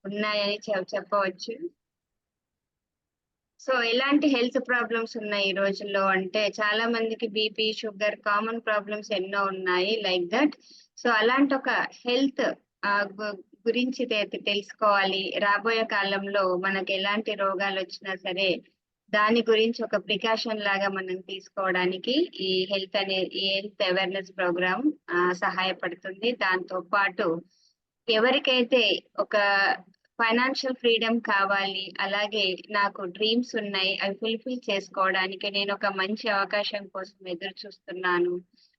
ఉన్నాయని చెప్పవచ్చు. సో, ఎలాంటి హెల్త్ ప్రాబ్లమ్స్ ఉన్నాయి ఈ రోజుల్లో అంటే చాలా మందికి బీపీ, షుగర్ కామన్ ప్రాబ్లమ్స్ ఎన్నో ఉన్నాయి లైక్ దట్. సో, అలాంటి ఒక హెల్త్ ఆహ్, గు గురించి తెలుసుకోవాలి. రాబోయే కాలంలో మనకెలాంటి రోగాలొచ్చినా సరే, దాని గురించి ఒక ప్రికాషన్ లాగా మనం తీసుకోవడానికి ఈ హెల్త్ అవేర్‌నెస్ ప్రోగ్రామ్ సహాయపడుతుంది. దాంతో పాటు ఎవరికైతే ఒక ఫైనాన్షియల్ ఫ్రీడమ్ కావాలి. అలాగే నాకు డ్రీమ్స్ ఉన్నాయి. అవి ఫుల్‌ఫిల్ చేసుకోవడానికి నేనొక మంచి అవకాశం కోసం ఎదురు చూస్తున్నాను.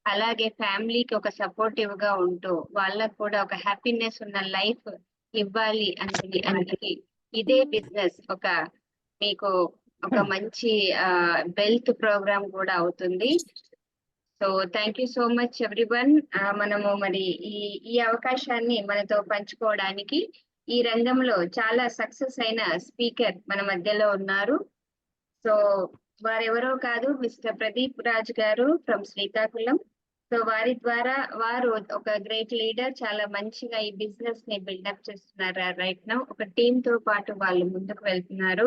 అలాగే ఫ్యామిలీకి ఒక సపోర్టివ్‌గా ఉంటూ, వాళ్ళకి కూడా ఒక హ్యాపీనెస్ ఉన్న లైఫ్ ఇవ్వాలి అనుకునే వాళ్ళకి ఇదే బిజినెస్ మీకు ఒక మంచి వెల్త్ ప్రోగ్రామ్ కూడా అవుతుంది. So thank you so much everyone. మనము మరి ఈ ఈ అవకాశాన్ని మనతో పంచుకోవడానికి ఈ రంగంలో చాలా సక్సెస్ అయిన స్పీకర్ మన మధ్యలో ఉన్నారు. సో వారెవరో కాదు, మిస్టర్ ప్రదీప్ రాజ్ గారు ఫ్రమ్ శ్రీకాకుళం. సో వారి ద్వారా వారు ఒక గ్రేట్ లీడర్, చాలా మంచిగా ఈ బిజినెస్ ని బిల్డప్ చేస్తున్నారు రైట్ నౌ. ఒక టీమ్ తో పాటు వాళ్ళు ముందుకు వెళ్తున్నారు.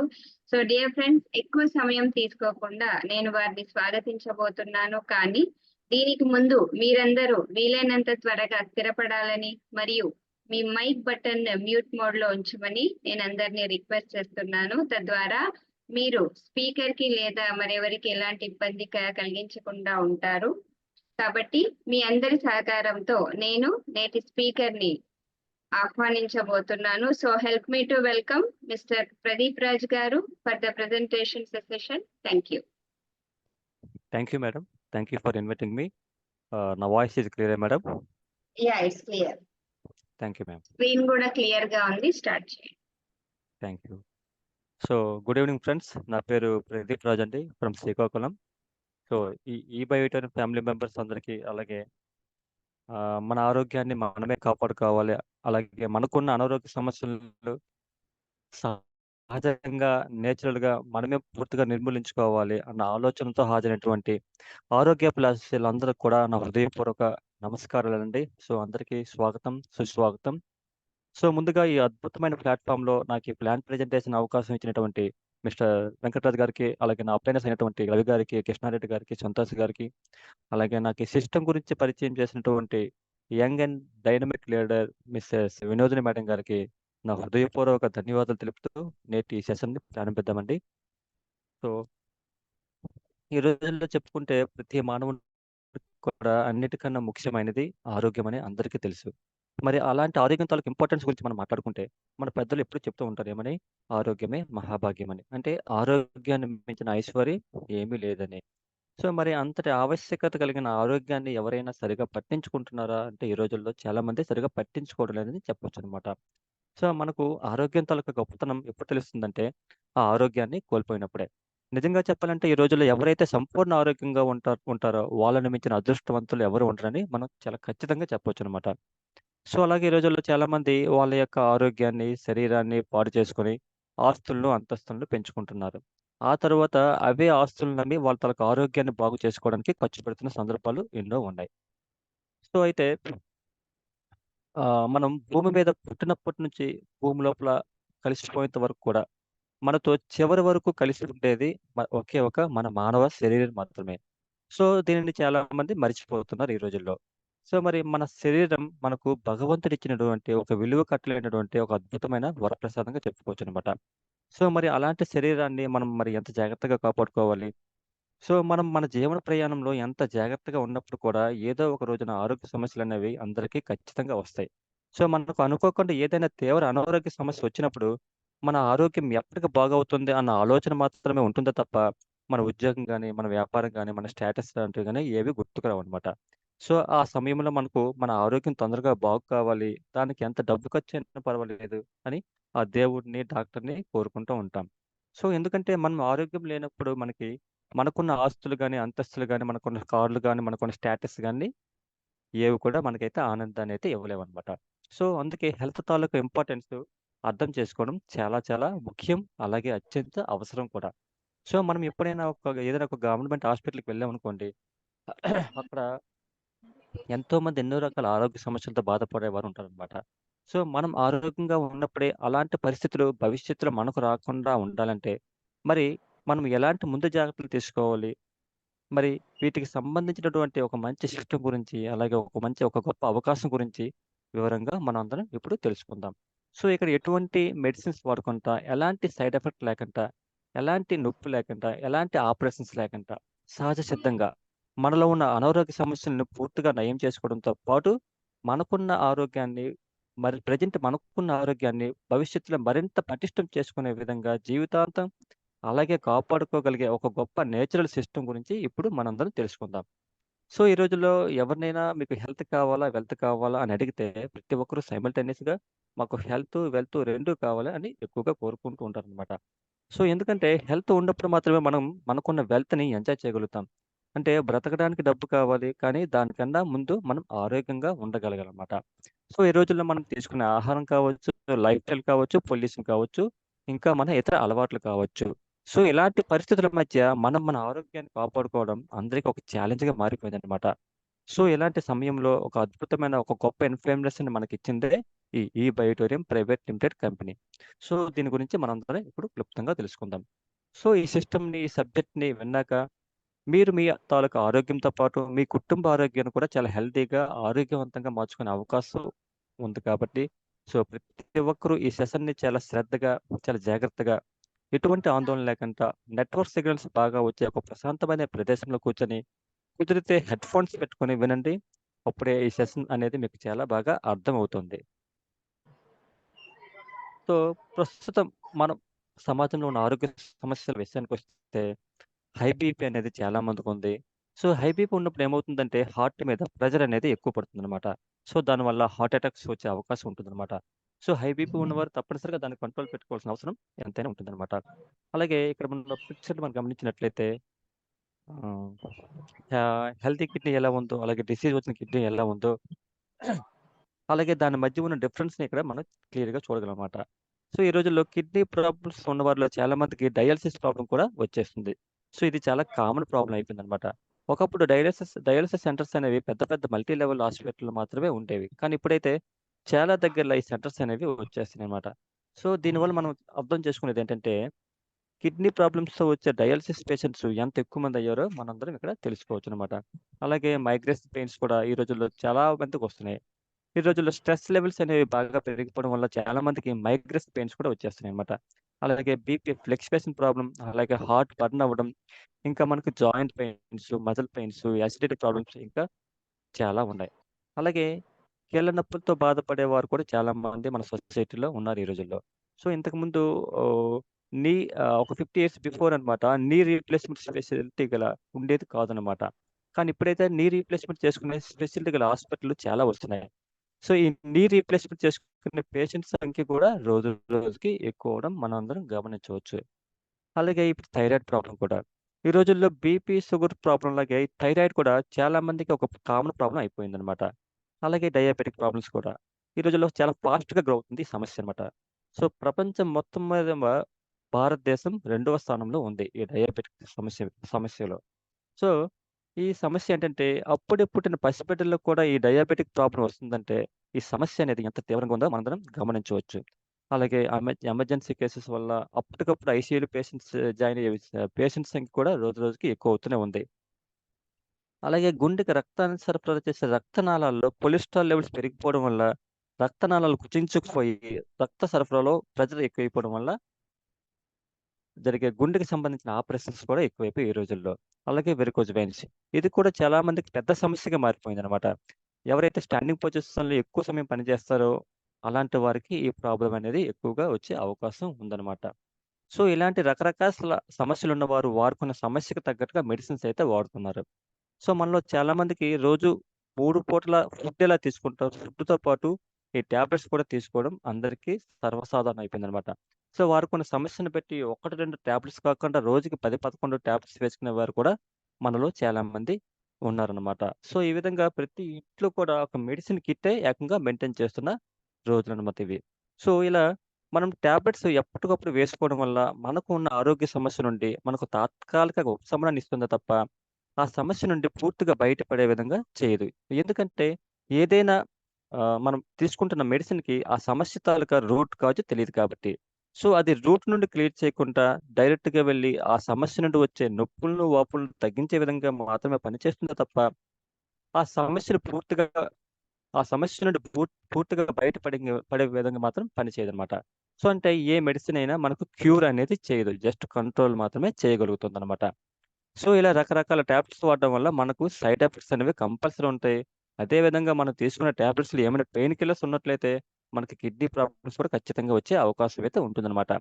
సో డియర్ ఫ్రెండ్స్, ఎక్కువ సమయం తీసుకోకుండా నేను వారిని స్వాగతించబోతున్నాను. కానీ దీనికి ముందు మీరందరూ వీలైనంత త్వరగా స్థిరపడాలని మరియు మీ మైక్ బటన్ మ్యూట్ మోడ్ లో ఉంచమని నేను అందరినీ రిక్వెస్ట్ చేస్తున్నాను. తద్వారా మీరు స్పీకర్ కి లేదా మరెవరికి ఎలాంటి ఇబ్బంది కలిగించకుండా ఉంటారు. కాబట్టి మీ అందరి సహకారంతో నేను నేటి స్పీకర్ ని ఆహ్వానించబోతున్నాను. So help me to welcome mister Pradeep Raj garu for the presentation session. Thank you. Thank you, madam. Thank you for inviting me. నా voice is clear, madam? Yeah, it's clear. Thank you, ma'am. Screen కూడా clear గా ఉంది. Start చేయండి. Thank you. So good evening friends, నా పేరు ప్రదీప్ రాజ్ అండి from Srikakulam. So ఈ బయోటన్ family members అందరికీ, అలాగే మన ఆరోగ్యాన్ని మనమే కాపాడుకోవాలి, అలాగే మనకున్న అనారోగ్య సమస్యలు సహజంగా నేచురల్గా మనమే పూర్తిగా నిర్మూలించుకోవాలి అన్న ఆలోచనతో హాజరైనటువంటి ఆరోగ్య ప్లాసులందరికీ కూడా నా హృదయపూర్వక నమస్కారాలండి. సో అందరికీ స్వాగతం, సుస్వాగతం. సో ముందుగా ఈ అద్భుతమైన ప్లాట్ఫామ్లో నాకు ఈ ప్లాన్ ప్రెజెంటేషన్ అవకాశం ఇచ్చినటువంటి మిస్టర్ వెంకటరాజ్ గారికి, అలాగే నా అప్లైనర్స్ అయినటువంటి రవి గారికి, కృష్ణారెడ్డి గారికి, సంతోష్ గారికి, అలాగే నాకు ఈ సిస్టమ్ గురించి పరిచయం చేసినటువంటి young and dynamic leader Mrs Vinodini madam గారికి నా హృదయపూర్వక ధన్యవాదాలు తెలుపుతూ నేటి సెషన్ని ప్రారంభిద్దామండి. సో ఈ రోజుల్లో చెప్పుకుంటే ప్రతి మానవుని కూడా అన్నిటికన్నా ముఖ్యమైనది ఆరోగ్యం అని అందరికీ తెలుసు. మరి అలాంటి ఆరోగ్యం తాలూకు ఇంపార్టెన్స్ గురించి మనం మాట్లాడుకుంటే మన పెద్దలు ఎప్పుడు చెప్తూ ఉంటారు ఏమని, ఆరోగ్యమే మహాభాగ్యం అని. అంటే ఆరోగ్యాన్ని మించిన ఐశ్వర్యం ఏమీ లేదని. సో మరి అంతటి ఆవశ్యకత కలిగిన ఆరోగ్యాన్ని ఎవరైనా సరిగా పట్టించుకుంటున్నారా అంటే ఈ రోజుల్లో చాలా మంది సరిగా పట్టించుకోవడం లేదని చెప్పొచ్చు అనమాట. సో మనకు ఆరోగ్యం తాలూకా గొప్పతనం ఎప్పుడు తెలుస్తుందంటే ఆ ఆరోగ్యాన్ని కోల్పోయినప్పుడే. నిజంగా చెప్పాలంటే ఈ రోజుల్లో ఎవరైతే సంపూర్ణ ఆరోగ్యంగా ఉంటారో వాళ్ళని మించిన అదృష్టవంతులు ఎవరు ఉండరని మనం చాలా ఖచ్చితంగా చెప్పొచ్చు అనమాట. సో అలాగే ఈ రోజుల్లో చాలా మంది వాళ్ళ యొక్క ఆరోగ్యాన్ని, శరీరాన్ని పాడు చేసుకొని ఆస్తులను, అంతస్తులను పెంచుకుంటున్నారు. ఆ తర్వాత అవే ఆస్తులను నమ్మి వాళ్ళ తాలూకా ఆరోగ్యాన్ని బాగు చేసుకోవడానికి ఖర్చు పెడుతున్న సందర్భాలు ఎన్నో ఉన్నాయి. సో అయితే మనం భూమి మీద పుట్టినప్పటి నుంచి భూమి లోపల కలిసిపోయేంత వరకు కూడా మనతో చివరి వరకు కలిసి ఉండేది ఒకే ఒక మన మానవ శరీరం మాత్రమే. సో దీనిని చాలా మంది మర్చిపోతున్నారు ఈ రోజుల్లో. సో మరి మన శరీరం మనకు భగవంతుడిచ్చినటువంటి ఒక విలువ కట్టలేనటువంటి ఒక అద్భుతమైన వరప్రసాదంగా చెప్పుకోవచ్చనమాట. సో మరి అలాంటి శరీరాన్ని మనం మరి ఎంత జాగ్రత్తగా కాపాడుకోవాలి? సో మనం మన జీవన ప్రయాణంలో ఎంత జాగ్రత్తగా ఉన్నప్పుడు కూడా ఏదో ఒక రోజున ఆరోగ్య సమస్యలనేవి అందరికీ ఖచ్చితంగా వస్తాయి. సో మనకు అనుకోకుండా ఏదైనా తీవ్ర అనారోగ్య సమస్య వచ్చినప్పుడు మన ఆరోగ్యం ఎప్పటికి బాగవుతుంది అన్న ఆలోచన మాత్రమే ఉంటుందే తప్ప, మన ఉద్యోగం గాని, మన వ్యాపారం గాని, మన స్టేటస్ లాంటివి గాని ఏవి గుర్తుకు రావనమాట. సో ఆ సమయంలో మనకు మన ఆరోగ్యం తొందరగా బాగు కావాలి, దానికి ఎంత డబ్బు ఖర్చయినా పర్వాలేదు అని ఆ దేవుడిని, డాక్టర్‌ని కోరుకుంటూ ఉంటాం. సో ఎందుకంటే మనం ఆరోగ్యం లేనప్పుడు మనకున్న ఆస్తులు గాని, అంతస్తులు గాని, మనకున్న కార్లు గాని, మనకున్న స్టేటస్ గాని ఏవి కూడా మనకైతే ఆనందాన్నయితే ఇవ్వలేవనమాట. సో అందుకే హెల్త్ తాలూకు ఇంపార్టెన్స్ అర్థం చేసుకోవడం చాలా చాలా ముఖ్యం. అలాగే అత్యంత అవసరం కూడా. సో మనం ఎప్పుడైనా ఏదైనా ఒక గవర్నమెంట్ హాస్పిటల్‌కి వెళ్ళామనుకోండి, అక్కడ ఎంతోమంది ఎన్నో రకాల ఆరోగ్య సమస్యలతో బాధపడేవారు ఉంటారనమాట. సో, మనం ఆరోగ్యంగా ఉన్నప్పుడే అలాంటి పరిస్థితులు భవిష్యత్తులో మనకు రాకుండా ఉండాలంటే, మరి మనం ఎలాంటి ముందు జాగ్రత్తలు తీసుకోవాలి? మరి వీటికి సంబంధించినటువంటి ఒక మంచి సిస్టమ్ గురించి, అలాగే ఒక గొప్ప అవకాశం గురించి వివరంగా మనందరం ఇప్పుడు తెలుసుకుందాం. సో, ఇక్కడ ఎటువంటి మెడిసిన్స్ వాడకుండా, ఎలాంటి సైడ్ ఎఫెక్ట్ లేకుండా, ఎలాంటి నొప్పి లేకుండా, ఎలాంటి ఆపరేషన్స్ లేకుండా, సహజ సిద్ధంగా మనలో ఉన్న అనారోగ్య సమస్యలను పూర్తిగా నయం చేసుకోవడంతో పాటు, మనకున్న ఆరోగ్యాన్ని మనకున్న ఆరోగ్యాన్ని భవిష్యత్తులో మరింత పటిష్టం చేసుకునే విధంగా జీవితాంతం అలాగే కాపాడుకోగలిగే ఒక గొప్ప నేచురల్ సిస్టమ్ గురించి ఇప్పుడు మనందరం తెలుసుకుందాం. సో, ఈ రోజుల్లో ఎవరినైనా మీకు హెల్త్ కావాలా? వెల్త్ కావాలా? అని అడిగితే ప్రతి ఒక్కరు సైమల్టేనియస్‌గా మాకు హెల్త్, వెల్త్ 2 కావాలి అని ఎక్కువగా కోరుకుంటూ ఉంటారనమాట. సో, ఎందుకంటే హెల్త్ ఉన్నప్పుడు మాత్రమే మనం మనకున్న వెల్త్‌ని ఎంజాయ్ చేయగలుగుతాం. అంటే బ్రతకడానికి డబ్బు కావాలి. కానీ దానికన్నా ముందు మనం ఆరోగ్యంగా ఉండగలగాలనమాట. సో, ఈ రోజుల్లో మనం తీసుకునే ఆహారం కావచ్చు, లైఫ్ స్టైల్ కావచ్చు, పొల్యూషన్ కావచ్చు, ఇంకా మన ఇతర అలవాట్లు కావచ్చు. సో, ఇలాంటి పరిస్థితుల మధ్య మనం మన ఆరోగ్యాన్ని కాపాడుకోవడం అందరికి ఒక ఛాలెంజ్‌గా మారిపోయిందనమాట. సో, ఇలాంటి సమయంలో ఒక అద్భుతమైన ఒక గొప్ప ఇన్ఫర్మేషన్ మనకిచ్చిందే ఈ బయోటోరియం ప్రైవేట్ లిమిటెడ్ కంపెనీ. సో, దీని గురించి మనందరం ఇప్పుడు క్లుప్తంగా తెలుసుకుందాం. సో, ఈ సిస్టమ్‌ని, ఈ సబ్జెక్ట్‌ని విన్నాక మీరు మీ తాలూకా ఆరోగ్యంతో పాటు మీ కుటుంబ ఆరోగ్యాన్ని కూడా చాలా హెల్తీగా, ఆరోగ్యవంతంగా మార్చుకునే అవకాశం ఉంది కాబట్టి, సో, ప్రతి ఒక్కరు ఈ సెషన్‌ని చాలా శ్రద్ధగా, చాలా జాగ్రత్తగా, ఎటువంటి ఆందోళన లేకుండా నెట్వర్క్ సిగ్నల్స్ బాగా వచ్చే ఒక ప్రశాంతమైన ప్రదేశంలో కూర్చొని, కుదిరితే హెడ్‌ఫోన్స్ పెట్టుకొని వినండి. అప్పుడే ఈ సెషన్ అనేది మీకు చాలా బాగా అర్థమవుతుంది. సో, ప్రస్తుతం మనం సమాజంలో ఉన్న ఆరోగ్య సమస్యల విషయానికొస్తే హై బీపీ అనేది చాలా మందికుంది. సో, హై బీపీ ఉన్నప్పుడు ఏమవుతుందంటే హార్ట్ మీద ప్రెషర్ అనేది ఎక్కువ పడుతుందనమాట. సో, దానివల్ల హార్ట్ అటాక్స్ వచ్చే అవకాశం ఉంటుందనమాట. సో, హై బీపీ ఉన్నవారు తప్పనిసరిగా దాన్ని కంట్రోల్ పెట్టుకోవాల్సిన అవసరం ఎంతైనా ఉంటుందనమాట. అలాగే ఇక్కడ మన పిక్చర్‌ని మనం గమనించినట్లయితే ఆహ్, హెల్తీ కిడ్నీ ఎలా ఉందో, అలాగే డిసీజ్ వచ్చిన కిడ్నీ ఎలా ఉందో, అలాగే దాని మధ్య ఉన్న డిఫరెన్స్‌ని ఇక్కడ మనం క్లియర్‌గా చూడగలమనమాట. సో, ఈ రోజుల్లో కిడ్నీ ప్రాబ్లమ్స్ ఉన్నవారిలో చాలా మందికి డయాలిసిస్ ప్రాబ్లమ్ కూడా వచ్చేస్తుంది. సో, ఇది చాలా కామన్ ప్రాబ్లమ్ అయిపోయిందనమాట. ఒకప్పుడు డయాలిసిస్ సెంటర్స్ అనేవి పెద్ద పెద్ద మల్టీ లెవెల్ హాస్పిటల్‌లో మాత్రమే ఉండేవి. కానీ ఇప్పుడైతే చాలా దగ్గరలో ఈ సెంటర్స్ అనేవి వచ్చేస్తున్నాయన్నమాట. సో, దీనివల్ల మనం అర్థం చేసుకునేదేంటంటే కిడ్నీ ప్రాబ్లమ్స్‌తో వచ్చే డయాలిసిస్ పేషెంట్స్ ఎంత ఎక్కువ మంది అయ్యారో మనందరం ఇక్కడ తెలుసుకోవచ్చనమాట. అలాగే మైగ్రేస్ పెయిన్స్ కూడా ఈ రోజుల్లో చాలా మందికొస్తున్నాయి. ఈ రోజుల్లో స్ట్రెస్ లెవెల్స్ అనేవి బాగా పెరిగిపోవడం వల్ల చాలా మందికి మైగ్రేస్ పెయిన్స్ కూడా వచ్చేస్తున్నాయన్నమాట. అలాగే బీపీ ఫ్లక్చుయేషన్ ప్రాబ్లమ్, అలాగే హార్ట్ బర్న్ అవ్వడం, ఇంకా మనకు joint pains, muscle pains, acidity problems ఇంకా చాలా ఉన్నాయి. అలాగే కీళ్ళ నొప్పులతో బాధపడేవారు కూడా చాలా మంది మన సొసైటీలో ఉన్నారు ఈ రోజుల్లో. సో, ఇంతకుముందు ఓహ్, ఒక 50 ఇయర్స్ బిఫోర్ అన్నమాట నీ రీప్లేస్‌మెంట్ స్పెషాలిటీ గల ఉండేది కాదనమాట. కానీ ఇప్పుడైతే నీ రీప్లేస్‌మెంట్ చేసుకునే స్పెషాలిటీ గల హాస్పిటల్‌లు చాలా వస్తున్నాయి. సో, ఈ నీ రీప్లేస్‌మెంట్ చేసుకునే పేషెంట్స్ సంఖ్య కూడా రోజు రోజుకి ఎక్కువవ్వడం మనందరం గమనించవచ్చు. అలాగే ఇప్పుడు థైరాయిడ్ ప్రాబ్లమ్ కూడా. ఈ రోజుల్లో బీపీ, షుగర్ ప్రాబ్లమ్ లాగే థైరాయిడ్ కూడా చాలా మందికి ఒక కామన్ ప్రాబ్లమ్ అయిపోయిందనమాట. అలాగే డయాబెటిక్ ప్రాబ్లమ్స్ కూడా. ఈ రోజుల్లో చాలా ఫాస్ట్‌గా గ్రో అవుతుంది ఈ సమస్య అనమాట. సో, ప్రపంచం మొత్తం మీద భారతదేశం 2వ స్థానంలో ఉంది ఈ డయాబెటిక్ సమస్యలో. సో, ఈ సమస్య ఏంటంటే అప్పుడే పుట్టిన పసిబిడ్డల్లో కూడా ఈ డయాబెటిక్ ప్రాబ్లమ్ వస్తుందంటే, ఈ సమస్య అనేది ఎంత తీవ్రంగా ఉందో మనందరం గమనించవచ్చు. అలాగే ఎమర్జెన్సీ కేసెస్ వల్ల అప్పటికప్పుడు ఐసీయూలో జాయిన్ అయ్యే పేషెంట్స్ సంఖ్య కూడా రోజు రోజుకి ఎక్కువ అవుతూనే ఉంది. అలాగే గుండెకి రక్తాన్ని సరఫరా చేసే రక్తనాళాల్లో కొలెస్ట్రాల్ లెవెల్స్ పెరిగిపోవడం వల్ల రక్తనాళాలు కుచించుకుపోయి రక్త సరఫరాలో ప్రెషర్ ఎక్కువైపోవడం వల్ల జరిగే గుండెకి సంబంధించిన ఆపరేషన్స్ కూడా ఎక్కువైపోయాయి ఈ రోజుల్లో. అలాగే వెరికోజ్ వెయిన్స్. ఇది కూడా చాలా మందికి పెద్ద సమస్యగా మారిపోయిందనమాట. ఎవరైతే స్టాండింగ్ పొజిషన్‌లో ఎక్కువ సమయం పనిచేస్తారో, అలాంటి వారికి ఈ ప్రాబ్లమ్ అనేది ఎక్కువగా వచ్చే అవకాశం ఉందనమాట. సో, ఇలాంటి రకరకాల సమస్యలున్నవారు వారుకున్న సమస్యకు తగ్గట్టుగా మెడిసిన్స్ అయితే వాడుతున్నారు. సో, మనలో చాలా మందికి రోజు 3 పూటల ఫుడ్ ఎలా తీసుకుంటారు, ఫుడ్‌తో పాటు ఈ టాబ్లెట్స్ కూడా తీసుకోవడం అందరికీ సర్వసాధారణం అయిపోయిందనమాట. సో, వారికున్న సమస్యను బట్టి 1, 2 టాబ్లెట్స్ కాకుండా రోజుకి 10, 11 టాబ్లెట్స్ వేసుకునేవారు కూడా మనలో చాలా మంది ఉన్నారనమాట. సో, ఈ విధంగా ప్రతి ఇంట్లో కూడా ఒక మెడిసిన్ కిట్టే ఏకంగా మెయింటైన్ చేస్తున్న రోజులనమాట ఇవి. సో, ఇలా మనం టాబ్లెట్స్ ఎప్పటికప్పుడు వేసుకోవడం వల్ల మనకు ఉన్న ఆరోగ్య సమస్య నుండి మనకు తాత్కాలిక ఉపశమనాన్ని ఇస్తుందే తప్ప ఆ సమస్య నుండి పూర్తిగా బయటపడే విధంగా చేయదు. ఎందుకంటే ఏదైనా మనం తీసుకుంటున్న మెడిసిన్‌కి ఆ సమస్య తాలూకా రూట్ కాజ్ తెలీదు కాబట్టి. సో, అది రూట్ నుండి క్లియర్ చేయకుండా డైరెక్ట్‌గా వెళ్లి ఆ సమస్య నుండి వచ్చే నొప్పులను, వాపులను తగ్గించే విధంగా మాత్రమే పనిచేస్తుందే తప్ప, ఆ సమస్యను పూర్తిగా ఆ సమస్య నుండి పూర్తిగా పడే విధంగా మాత్రం పనిచేయదనమాట. సో, అంటే ఏ మెడిసిన్ అయినా మనకు క్యూర్ అనేది చేయదు. జస్ట్ కంట్రోల్ మాత్రమే చేయగలుగుతుందనమాట. సో, ఇలా రకరకాల టాబ్లెట్స్ వాడడం వల్ల మనకు సైడ్ ఎఫెక్ట్స్ అనేవి కంపల్సరీ ఉంటాయి. అదే విధంగా మనం తీసుకునే టాబ్లెట్స్‌లో ఏమైనా పెయిన్ కిల్లర్స్ ఉన్నట్లయితే, మనకి కిడ్నీ ప్రాబ్లమ్స్ కూడా ఖచ్చితంగా వచ్చే అవకాశం అయితే ఉంటుందనమాట.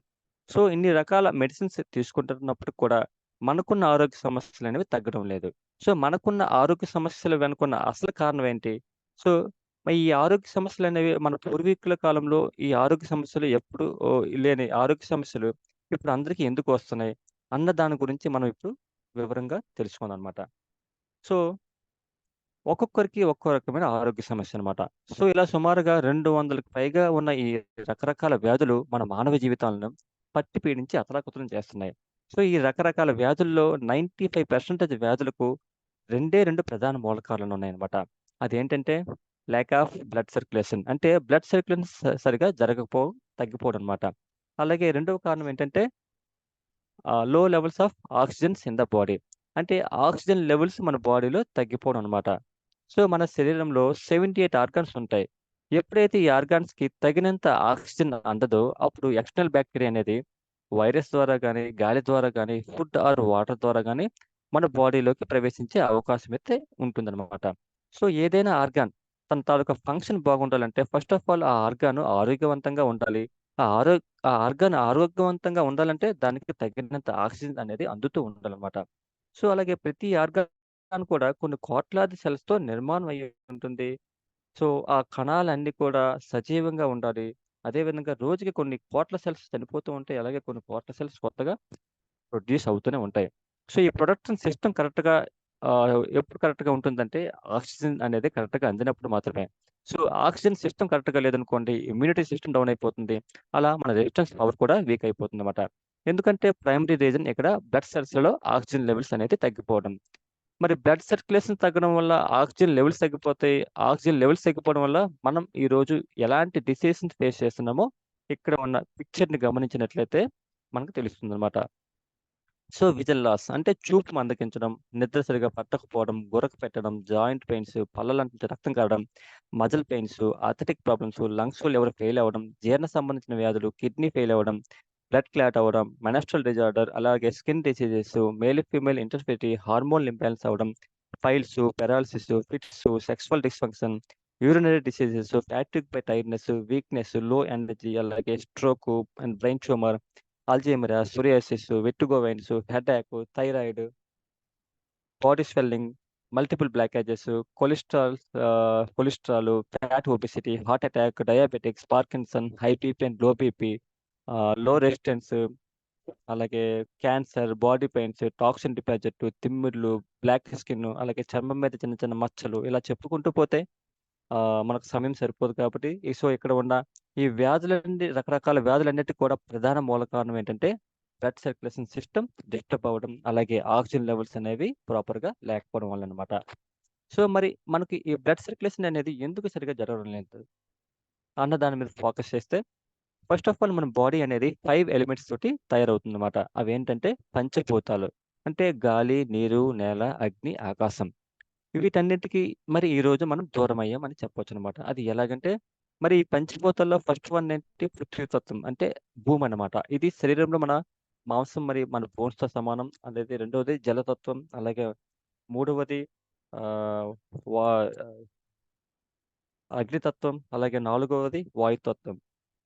సో, ఇన్ని రకాల మెడిసిన్స్ తీసుకుంటున్నప్పటికి కూడా మనకున్న ఆరోగ్య సమస్యలనేవి తగ్గడం లేదు. సో, మనకున్న ఆరోగ్య సమస్యల వెనుకున్న అసలు కారణం ఏంటి? సో, మరి ఈ ఆరోగ్య సమస్యలనేవి మన పూర్వీకుల కాలంలో ఈ ఆరోగ్య సమస్యలు ఎప్పుడు లేని ఆరోగ్య సమస్యలు ఇప్పుడు అందరికి ఎందుకు వస్తున్నాయి? అన్న దాని గురించి మనం ఇప్పుడు వివరంగా తెలుసుకుందామనమాట. సో, ఒక్కొక్కరికి ఒక్కో రకమైన ఆరోగ్య సమస్యనమాట. సో, ఇలా సుమారుగా 200కి పైగా ఉన్న ఈ రకరకాల వ్యాధులు మన మానవ జీవితాలను పట్టి పీడించి అతలాకుతలం చేస్తున్నాయి. సో, ఈ రకరకాల వ్యాధుల్లో 95% వ్యాధులకు 2 ప్రధాన మూల కారణాలున్నాయనమాట. అదేంటంటే ల్యాక్ ఆఫ్ బ్లడ్ సర్క్యులేషన్. అంటే బ్లడ్ సర్క్యులేషన్ సరిగ్గా తగ్గిపోవడం అనమాట. అలాగే రెండవ కారణం ఏంటంటే low levels of oxygens in the body. అంటే ఆక్సిజన్ లెవెల్స్ మన బాడీలో తగ్గిపోవడం అనమాట. సో, మన శరీరంలో 78 ఆర్గాన్స్ ఉంటాయి. ఎప్పుడైతే ఈ ఆర్గాన్స్‌కి తగినంత ఆక్సిజన్ అందదో, అప్పుడు ఎక్స్టర్నల్ బ్యాక్టీరియా అనేది వైరస్ ద్వారా గాని, గాలి ద్వారా గాని, ఫుడ్ ఆర్ వాటర్ ద్వారా గాని మన బాడీలోకి ప్రవేశించే అవకాశం అయితే ఉంటుందన్నమాట. సో, ఏదైనా ఆర్గాన్ తన తాలూకా ఫంక్షన్ బాగుండాలంటే ఫస్ట్ ఆఫ్ ఆల్ ఆ ఆర్గాన్ ఆరోగ్యవంతంగా ఉండాలి. ఆ ఆరో ఆ ఆర్గాన్ ఆరోగ్యవంతంగా ఉండాలంటే దానికి తగినంత ఆక్సిజన్ అనేది అందుతూ ఉండాలన్నమాట. సో, అలాగే ప్రతి ఆర్గాన్ కూడా కొన్ని కోట్లాది సెల్స్‌తో నిర్మాణం అయ్యి ఉంటుంది. సో, ఆ కణాలన్నీ కూడా సజీవంగా ఉండాలి. అదే విధంగా రోజుకి కొన్ని కోట్ల సెల్స్ చనిపోతూ ఉంటాయి. అలాగే కొన్ని కోట్ల సెల్స్ కొత్తగా ప్రొడ్యూస్ అవుతూనే ఉంటాయి. సో, ఈ ప్రొడక్షన్ సిస్టమ్ కరెక్ట్‌గా ఎప్పుడు కరెక్ట్‌గా ఉంటుందంటే, ఆక్సిజన్ అనేది కరెక్ట్‌గా అందినప్పుడు మాత్రమే. సో, ఆక్సిజన్ సిస్టమ్ కరెక్ట్‌గా లేదనుకోండి, ఇమ్యూనిటీ సిస్టమ్ డౌన్ అయిపోతుంది. అలా మన రెసిస్టెన్స్ పవర్ కూడా వీక్ అయిపోతుందన్నమాట. ఎందుకంటే ప్రైమరీ రీజన్ ఇక్కడ బ్లడ్ సెల్స్‌లలో ఆక్సిజన్ లెవెల్స్ అనేది తగ్గిపోవడం. మరి బ్లడ్ సర్క్యులేషన్ తగ్గడం వల్ల ఆక్సిజన్ లెవెల్స్ తగ్గిపోతాయి. ఆక్సిజన్ లెవెల్స్ తగ్గిపోవడం వల్ల మనం ఈరోజు ఎలాంటి డిసీజ్‌ని ఫేస్ చేస్తున్నామో ఇక్కడ ఉన్న పిక్చర్‌ని గమనించినట్లయితే మనకు తెలుస్తుందన్నమాట. సో, విజన్ లాస్ అంటే చూపు మందగించడం, నిద్ర సరిగ్గా పట్టకపోవడం, గురక పెట్టడం, జాయింట్ పెయిన్స్, పళ్ళలో నుంచి రక్తం కారడం, మజిల్ పెయిన్స్, అథ్లెటిక్ ప్రాబ్లమ్స్, లంగ్స్‌లో లివర్ ఫెయిల్ అవ్వడం, జీర్ణ సంబంధించిన వ్యాధులు, కిడ్నీ ఫెయిల్ అవ్వడం, బ్లడ్ క్లాట్ అవ్వడం, మెనస్ట్రల్ డిజార్డర్, అలాగే skin diseases, male, female infertility, hormone imbalance అవ్వడం, piles, paralysis, fits, sexual dysfunction, urinary diseases, fatigue by tiredness, weakness, low energy, అలాగే stroke and brain tumour, Alzheimer, psoriasis, vertigo veins, headache, thyroid, body swelling, multiple blockages, cholesterol, fat obesity, heart attack, diabetics, Parkinson, high BP and లో BP, low resistance, అలాగే cancer, body pains, toxin deposit, తిమ్మిర్లు, black skin, అలాగే చర్మం మీద చిన్న చిన్న మచ్చలు ఇలా చెప్పుకుంటూ పోతే మనకు సమయం సరిపోదు కాబట్టి, సో, ఇక్కడ ఉన్న ఈ వ్యాధులన్నీ రకరకాల వ్యాధులన్నిటికి కూడా ప్రధాన మూల కారణం ఏంటంటే, బ్లడ్ సర్క్యులేషన్ సిస్టమ్ డిస్టర్బ్ అవ్వడం, అలాగే ఆక్సిజన్ లెవెల్స్ అనేవి ప్రాపర్‌గా లేకపోవడం వల్లనమాట. సో, మరి మనకి ఈ బ్లడ్ సర్క్యులేషన్ అనేది ఎందుకు సరిగ్గా జరగడం లేదు అన్న దాని మీద ఫోకస్ చేస్తే, ఫస్ట్ ఆఫ్ ఆల్ మన బాడీ అనేది 5 ఎలిమెంట్స్ తోటి తయారవుతుందన్నమాట. అవేంటంటే పంచభూతాలు. అంటే గాలి, నీరు, నేల, అగ్ని, ఆకాశం. వీటన్నిటికి మరి ఈరోజు మనం దూరమయ్యాం అని చెప్పొచ్చనమాట. అది ఎలాగంటే, మరి ఈ పంచభూతాల్లో ఫస్ట్ వన్ ఏంటి పృథ్వీ తత్వం. అంటే భూమనమాట. ఇది శరీరంలో మన మాంసం మరి మన బోన్స్‌తో సమానం. అనేది రెండోది జలతత్వం. అలాగే మూడవది ఆహ్, వా అగ్నితత్వం. అలాగే నాలుగవది వాయుతత్వం.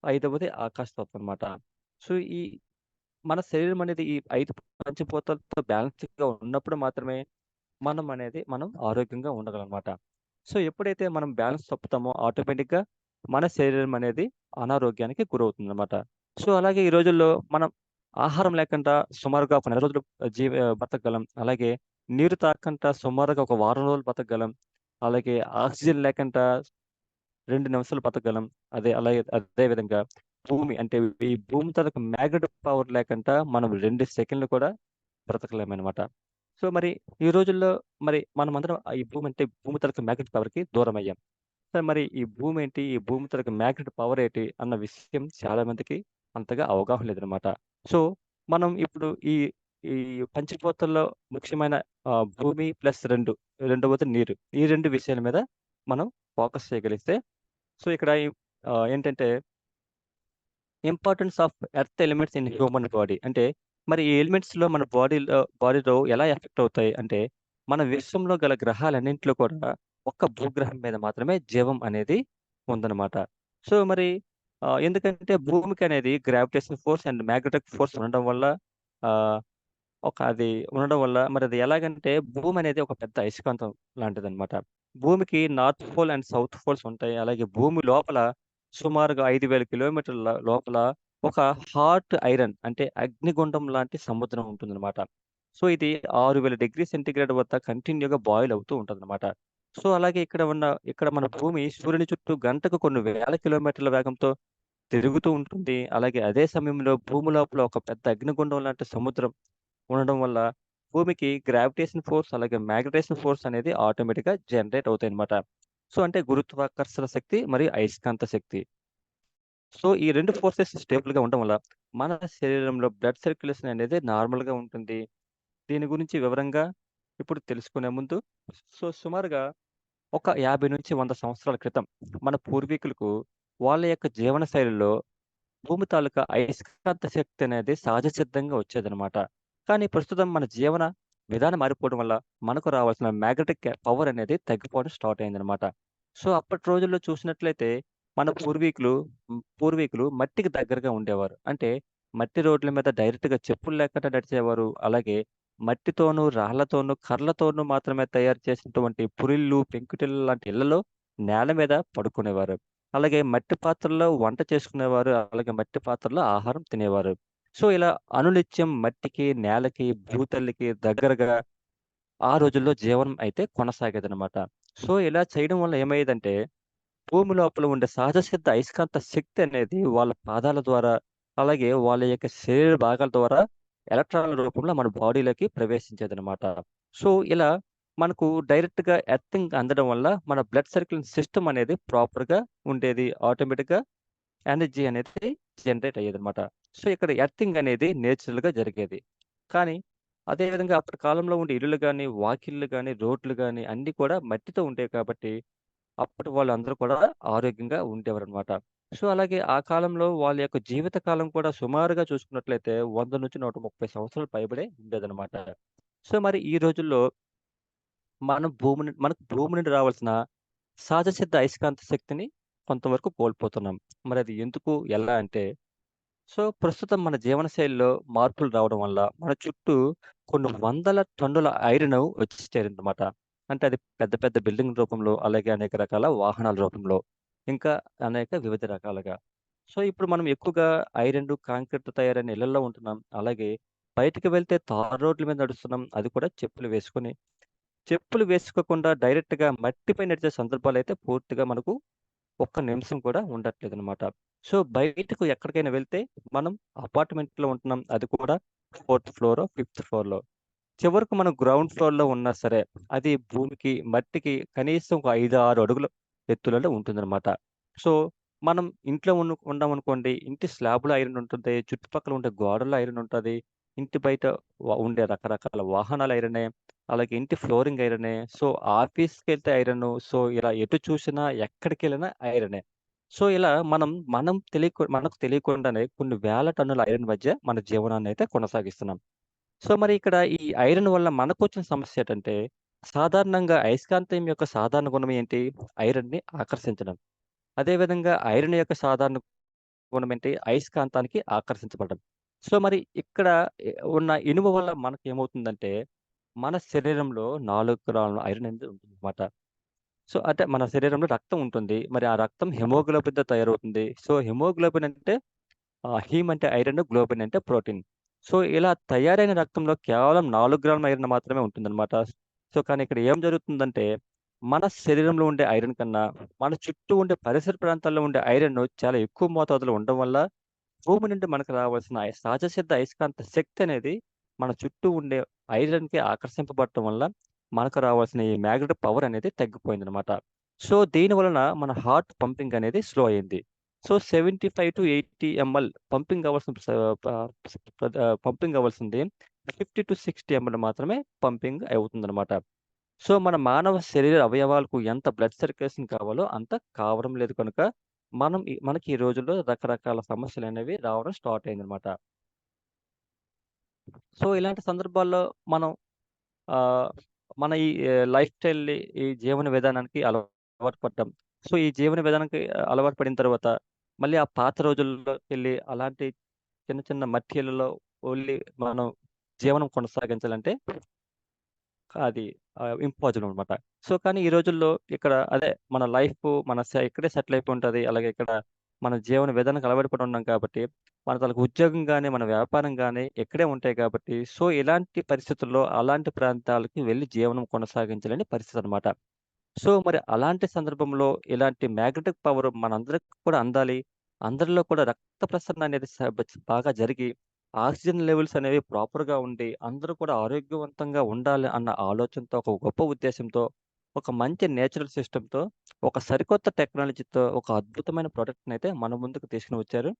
ఐదవది ఆకాశతత్వం అనమాట. సో, ఈ మన శరీరం అనేది ఈ 5 పంచభూతాలతో బ్యాలెన్స్‌గా ఉన్నప్పుడు మాత్రమే మనం ఆరోగ్యంగా ఉండగలమనమాట. సో, ఎప్పుడైతే మనం బ్యాలెన్స్ తప్పుతామో ఆటోమేటిక్‌గా మన శరీరం అనేది అనారోగ్యానికి గురవుతుందనమాట. సో, అలాగే ఈ రోజుల్లో మనం ఆహారం లేకుండా సుమారుగా ఒక నెల రోజులు బతకగలం. అలాగే నీరు తాగకుండా సుమారుగా ఒక వారం రోజులు బతకగలం. అలాగే ఆక్సిజన్ లేకుండా 2 నిమిషాలు బతకగలం. అలాగే అదే విధంగా భూమి అంటే ఈ భూమి తాలూకు మ్యాగ్నెటిక్ పవర్ లేకుండా మనం 2 సెకన్లు కూడా బ్రతకలేమనమాట. సో, మరి ఈ రోజుల్లో మరి మనమందరం ఈ భూమి తాలూకు మ్యాగ్నెటిక్ పవర్‌కి దూరమయ్యాం. సో, మరి ఈ భూమి ఏంటి? ఈ భూమి తాలూకా మ్యాగ్నెటిక్ పవర్ ఏంటి? అన్న విషయం చాలా మందికి అంతగా అవగాహన లేదనమాట. సో, మనం ఇప్పుడు ఈ ఈ పంచభూతాల్లో ముఖ్యమైన భూమి ప్లస్ రెండవది నీరు. ఈ 2 విషయాల మీద మనం ఫోకస్ చేయగలిగితే సో, ఇక్కడ ఏంటంటే importance of earth elements in human body. అంటే మరి ఈ ఎలిమెంట్స్‌లో మన బాడీలో ఎలా ఎఫెక్ట్ అవుతాయి అంటే, మన విశ్వంలో గల గ్రహాలన్నింటిలో కూడా ఒక్క భూగ్రహం మీద మాత్రమే జీవం అనేది ఉందన్నమాట. సో, మరి ఎందుకంటే భూమికనేది gravitation force and magnetic force ఉండడం వల్ల ఆహ్, అది ఉండడం వల్ల మరది ఎలాగంటే భూమనేది ఒక పెద్ద అయస్కాంతం లాంటిదనమాట. భూమికి north pole and south poles ఉంటాయి. అలాగే భూమి లోపల సుమారుగా 5,000 కిలోమీటర్ల లోపల ఒక హాట్ ఐరన్ అంటే అగ్నిగుండం లాంటి సముద్రం ఉంటుందనమాట. సో, ఇది 6,000 డిగ్రీ సెంటీగ్రేడ్ వద్ద కంటిన్యూ‌గా బాయిల్ అవుతూ ఉంటదనమాట. సో, అలాగే ఇక్కడ మన భూమి సూర్యుని చుట్టూ గంటకు కొన్ని వేల కిలోమీటర్ల వేగంతో తిరుగుతూ ఉంటుంది. అలాగే అదే సమయంలో భూమి లోపల ఒక పెద్ద అగ్నిగుండం లాంటి సముద్రం ఉండడం వల్ల భూమికి గ్రావిటేషన్ ఫోర్స్ అలాగే మాగ్నెటైజేషన్ ఫోర్స్ అనేది ఆటోమేటిక్‌గా జనరేట్ అవుతాయన్నమాట. సో, అంటే గురుత్వాకర్షణ శక్తి మరియు అయస్కాంత శక్తి. సో, ఈ 2 ఫోర్సెస్ స్టేబుల్‌గా ఉండడం వల్ల మన శరీరంలో బ్లడ్ సర్క్యులేషన్ అనేది నార్మల్‌గా ఉంటుంది. దీని గురించి వివరంగా ఇప్పుడు తెలుసుకునే ముందు సుమారుగా ఒక 50-100 సంవత్సరాల క్రితం మన పూర్వీకులకు వాళ్ళ యొక్క జీవన శైలిలో భూమి తాలూకా అయస్కాంత శక్తి అనేది సహజ సిద్ధంగా వచ్చేదనమాట. కానీ ప్రస్తుతం మన జీవన విధానం మారిపోవడం వల్ల మనకు రావాల్సిన మ్యాగ్నెటిక్ పవర్ అనేది తగ్గిపోవడం స్టార్ట్ అయిందనమాట. సో, అప్పటి రోజుల్లో చూసినట్లయితే మన పూర్వీకులు మట్టికి దగ్గరగా ఉండేవారు. అంటే మట్టి రోడ్ల మీద డైరెక్ట్‌గా చెప్పులు లేకుండా నడిచేవారు. అలాగే మట్టితోనూ, రాళ్ళతోనూ, కర్రలతోనూ మాత్రమే తయారు చేసినటువంటి పురిళ్ళు, పెంకుటిల్లు లాంటి ఇళ్లలో నేల మీద పడుకునేవారు. అలాగే మట్టి పాత్రల్లో వంట చేసుకునేవారు. అలాగే మట్టి పాత్రలో ఆహారం తినేవారు. సో, ఇలా అనునిత్యం మట్టికి, నేలకి, భూతల్లికి దగ్గరగా ఆ రోజుల్లో జీవనం అయితే కొనసాగేదనమాట. సో, ఇలా చేయడం వల్ల ఏమయ్యేదంటే, భూమి లోపల ఉండే సహజ సిద్ధ అయస్కాంత శక్తి అనేది వాళ్ళ పాదాల ద్వారా, అలాగే వాళ్ళ యొక్క శరీర భాగాల ద్వారా ఎలక్ట్రాన్‌ల రూపంలో మన బాడీలోకి ప్రవేశించేదనమాట. సో, ఇలా మనకు డైరెక్ట్‌గా ఎర్తింగ్ అందడం వల్ల మన బ్లడ్ సర్క్యులేషన్ సిస్టమ్ అనేది ప్రాపర్‌గా ఉండేది. ఆటోమేటిక్‌గా ఎనర్జీ అనేది జనరేట్ అయ్యేదనమాట. సో, ఇక్కడ ఎర్తింగ్ అనేది నేచురల్‌గా జరిగేది. కానీ, అదే విధంగా అప్పటి కాలంలో ఉండే ఇల్లులు గాని, వాకిళ్ళు గాని, రోడ్లు గాని అన్నీ కూడా మట్టితో ఉండేవి కాబట్టి, అప్పటి వాళ్ళందరూ కూడా ఆరోగ్యంగా ఉండేవారనమాట. సో, అలాగే ఆ కాలంలో వాళ్ళ యొక్క జీవిత కాలం కూడా సుమారుగా చూసుకున్నట్లయితే 100-130 సంవత్సరాలు పైబడే ఉండేదనమాట. సో, మరి ఈ రోజుల్లో మనకు భూమి నుండి రావాల్సిన సహజ సిద్ధ అయస్కాంత శక్తిని కొంతవరకు కోల్పోతున్నాం. మరది ఎందుకు? ఎలా అంటే సో, ప్రస్తుతం మన జీవనశైలిలో మార్పులు రావడం వల్ల మన చుట్టూ కొన్ని వందల టన్నుల ఐరన్ వచ్చి చేరిందన్నమాట. అంటే అది పెద్ద పెద్ద బిల్డింగ్ రూపంలో, అలాగే అనేక రకాల వాహనాల రూపంలో, ఇంకా అనేక వివిధ రకాలుగా. సో, ఇప్పుడు మనం ఎక్కువగా ఐరన్, కాంక్రీట్‌తో తయారైన ఇళ్లల్లో ఉంటున్నాం. అలాగే బయటికి వెళ్తే తారు రోడ్ల మీద నడుస్తున్నాం. అది కూడా చెప్పులు వేసుకొని. చెప్పులు వేసుకోకుండా డైరెక్ట్‌గా మట్టిపై నడిచే సందర్భాలైతే పూర్తిగా మనకు ఒక్క నిమిషం కూడా ఉండట్లేదనమాట. సో, బయటకు ఎక్కడికైనా వెళ్తే మనం అపార్ట్‌మెంట్‌లో ఉంటున్నాం. అది కూడా ఫోర్త్ ఫ్లోరో, ఫిఫ్త్ ఫ్లోర్‌లో. చివరకు మనం గ్రౌండ్ ఫ్లోర్‌లో ఉన్నా సరే, అది భూమికి, మట్టికి కనీసం ఒక 5, 6 అడుగుల ఎత్తులలో ఉంటుందనమాట. సో, మనం ఇంట్లో ఉన్నామనుకోండి, ఇంటి స్లాబ్‌లో ఐరన్ ఉంటుంది. చుట్టుపక్కల ఉండే గోడల్లో ఐరన్ ఉంటది. ఇంటి బయట ఉండే రకరకాల వాహనాల ఐరనే. అలాగే ఇంటి ఫ్లోరింగ్ ఐరనే. సో, ఆఫీస్‌కెళ్తే ఐరను. సో, ఇలా ఎటు చూసినా, ఎక్కడికెళ్ళినా ఐరనే. సో, ఇలా మనకు తెలియకుండానే కొన్ని వేల టన్నుల ఐరన్ మధ్య మన జీవనాన్నయితే కొనసాగిస్తున్నాం. సో, మరి ఇక్కడ ఈ ఐరన్ వల్ల మనకొచ్చిన సమస్య ఏటంటే, సాధారణంగా అయస్కాంతం యొక్క సాధారణ గుణం ఏంటి? ఐరన్‌ని ఆకర్షించడం. అదే విధంగా ఐరన్ యొక్క సాధారణ గుణం ఏంటి? అయస్కాంతానికి ఆకర్షించబడడం. సో, మరి ఇక్కడ ఉన్న ఇనుము వల్ల మనకేమవుతుందంటే, మన శరీరంలో 4 గ్రాముల ఐరన్ అనేది ఉంటుందన్నమాట. సో, అంటే మన శరీరంలో రక్తం ఉంటుంది. మరి ఆ రక్తం హిమోగ్లోబిన్‌తో తయారవుతుంది. సో, హిమోగ్లోబిన్ అంటే హీమ్ అంటే ఐరన్, గ్లోబిన్ అంటే ప్రోటీన్. సో, ఇలా తయారైన రక్తంలో కేవలం 4 గ్రాముల ఐరన్ మాత్రమే ఉంటుందన్నమాట. సో, కానీ ఇక్కడ ఏం జరుగుతుందంటే, మన శరీరంలో ఉండే ఐరన్ కన్నా, మన చుట్టూ ఉండే పరిసర ప్రాంతాల్లో ఉండే ఐరన్ చాలా ఎక్కువ మోతాదులో ఉండడం వల్ల, భూమి నుండి మనకు రావాల్సిన సహజ సిద్ధ అయస్కాంత శక్తి అనేది మన చుట్టూ ఉండే ఐరన్‌కి ఆకర్షింపబడటం వల్ల, మనకు రావాల్సిన ఈ మ్యాగ్నెటిక్ పవర్ అనేది తగ్గిపోయిందన్నమాట. సో దీని వలన మన హార్ట్ పంపింగ్ అనేది స్లో అయింది. సో 75-80 ఎంఎల్ పంపింగ్ అవ్వాల్సింది 50-60 ఎంఎల్ మాత్రమే పంపింగ్ అవుతుందన్నమాట. సో మన మానవ శరీర అవయవాలకు ఎంత బ్లడ్ సర్క్యులేషన్ కావాలో అంత కావడం లేదు కనుక మనకి ఈ రోజుల్లో రకరకాల సమస్యలనేవి రావడం స్టార్ట్ అయిందన్నమాట. సో ఇలాంటి సందర్భాల్లో మనం ఆహ్, మన ఈ లైఫ్ స్టైల్‌ని, ఈ జీవన విధానానికి అలవాటు పడ్డాం. సో ఈ జీవన విధానానికి అలవాటు పడిన తర్వాత మళ్ళీ ఆ పాత రోజుల్లోకెళ్ళి అలాంటి చిన్న చిన్న మట్టి ఇళ్లలో ఓన్లీ మనం జీవనం కొనసాగించాలంటే అది ఇంపాసిబుల్ అనమాట. సో, కానీ ఈ రోజుల్లో ఇక్కడ అదే మన లైఫు మన ఇక్కడే సెటిల్ అయిపోయి ఉంటది. అలాగే ఇక్కడ మన జీవన విధానానికి అలవాటు పడి ఉన్నాం కాబట్టి, మన తాలూకు ఉద్యోగం గాని, మన వ్యాపారం గాని ఇక్కడే ఉంటాయి కాబట్టి, సో, ఇలాంటి పరిస్థితుల్లో అలాంటి ప్రాంతాలకి వెళ్లి జీవనం కొనసాగించలేని పరిస్థితి అనమాట. సో, మరి అలాంటి సందర్భంలో ఇలాంటి మ్యాగ్నెటిక్ పవర్ మనందరికి కూడా అందాలి. అందరిలో కూడా రక్త ప్రసరణ అనేది బాగా జరిగి, ఆక్సిజన్ లెవెల్స్ అనేవి ప్రాపర్‌గా ఉండి, అందరూ కూడా ఆరోగ్యవంతంగా ఉండాలి అన్న ఆలోచనతో, ఒక గొప్ప ఉద్దేశ్యంతో, ఒక మంచి నేచురల్ సిస్టమ్‌తో, ఒక సరికొత్త టెక్నాలజీతో, ఒక అద్భుతమైన ప్రొడక్ట్‌నైతే మన ముందుకు తీసుకొని వచ్చారు.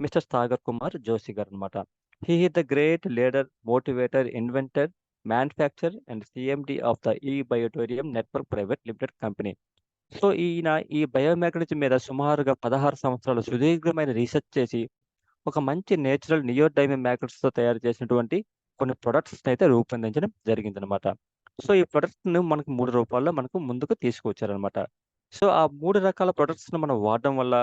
మిస్టర్ సాగర్ కుమార్ జోషి గారనమాట. He is the great leader, motivator, inventor, manufacturer and CMD of the e biotorium network private limited company. So, ఈయన ఈ బయోమెకానిజం మీద సుమారుగా 16 సంవత్సరాలు సుదీర్ఘమైన రీసెర్చ్ చేసి, ఒక మంచి నేచురల్ నియోడైమియం మ్యాగ్నెట్స్‌తో తయారు చేసినటువంటి కొన్ని ప్రొడక్ట్స్‌నైతే రూపొందించడం జరిగిందనమాట. సో, ఈ ప్రొడక్ట్‌ను మనకు 3 రూపాల్లో మనకు ముందుకు తీసుకొచ్చారనమాట. సో, ఆ 3 రకాల ప్రొడక్ట్స్‌ని మనం వాడడం వల్ల,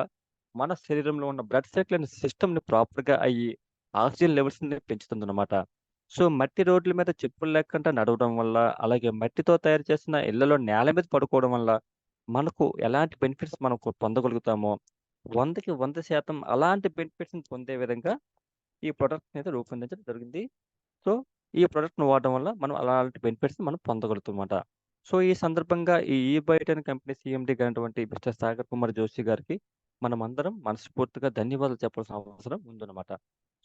మన శరీరంలో ఉన్న బ్లడ్ సర్క్యులేషన్ సిస్టమ్‌ని ప్రాపర్‌గా అయ్యి, ఆక్సిజన్ లెవెల్స్‌ని పెంచుతుందనమాట. సో, మట్టి రోడ్ల మీద చెప్పులు లేకుండా నడవడం వల్ల, అలాగే మట్టితో తయారు చేసిన ఇళ్లలో నేల మీద పడుకోవడం వల్ల, మనకు ఎలాంటి బెనిఫిట్స్ మనం పొందగలుగుతామో, 100కి 100% అలాంటి బెనిఫిట్స్‌ని పొందే విధంగా ఈ ప్రొడక్ట్‌నైతే రూపొందించడం జరిగింది. సో, ఈ ప్రొడక్ట్‌ని వాడడం వల్ల మనం అలాంటి బెనిఫిట్స్‌ని మనం పొందగలుగుతామన్నమాట. సో, ఈ సందర్భంగా ఈ బయోట్ అనే కంపెనీ సీఎండీగా అయినటువంటి మిస్టర్ సాగర్ కుమార్ జోషి గారికి మనమందరం మనస్ఫూర్తిగా ధన్యవాదాలు చెప్పాల్సిన అవసరం ఉందన్నమాట.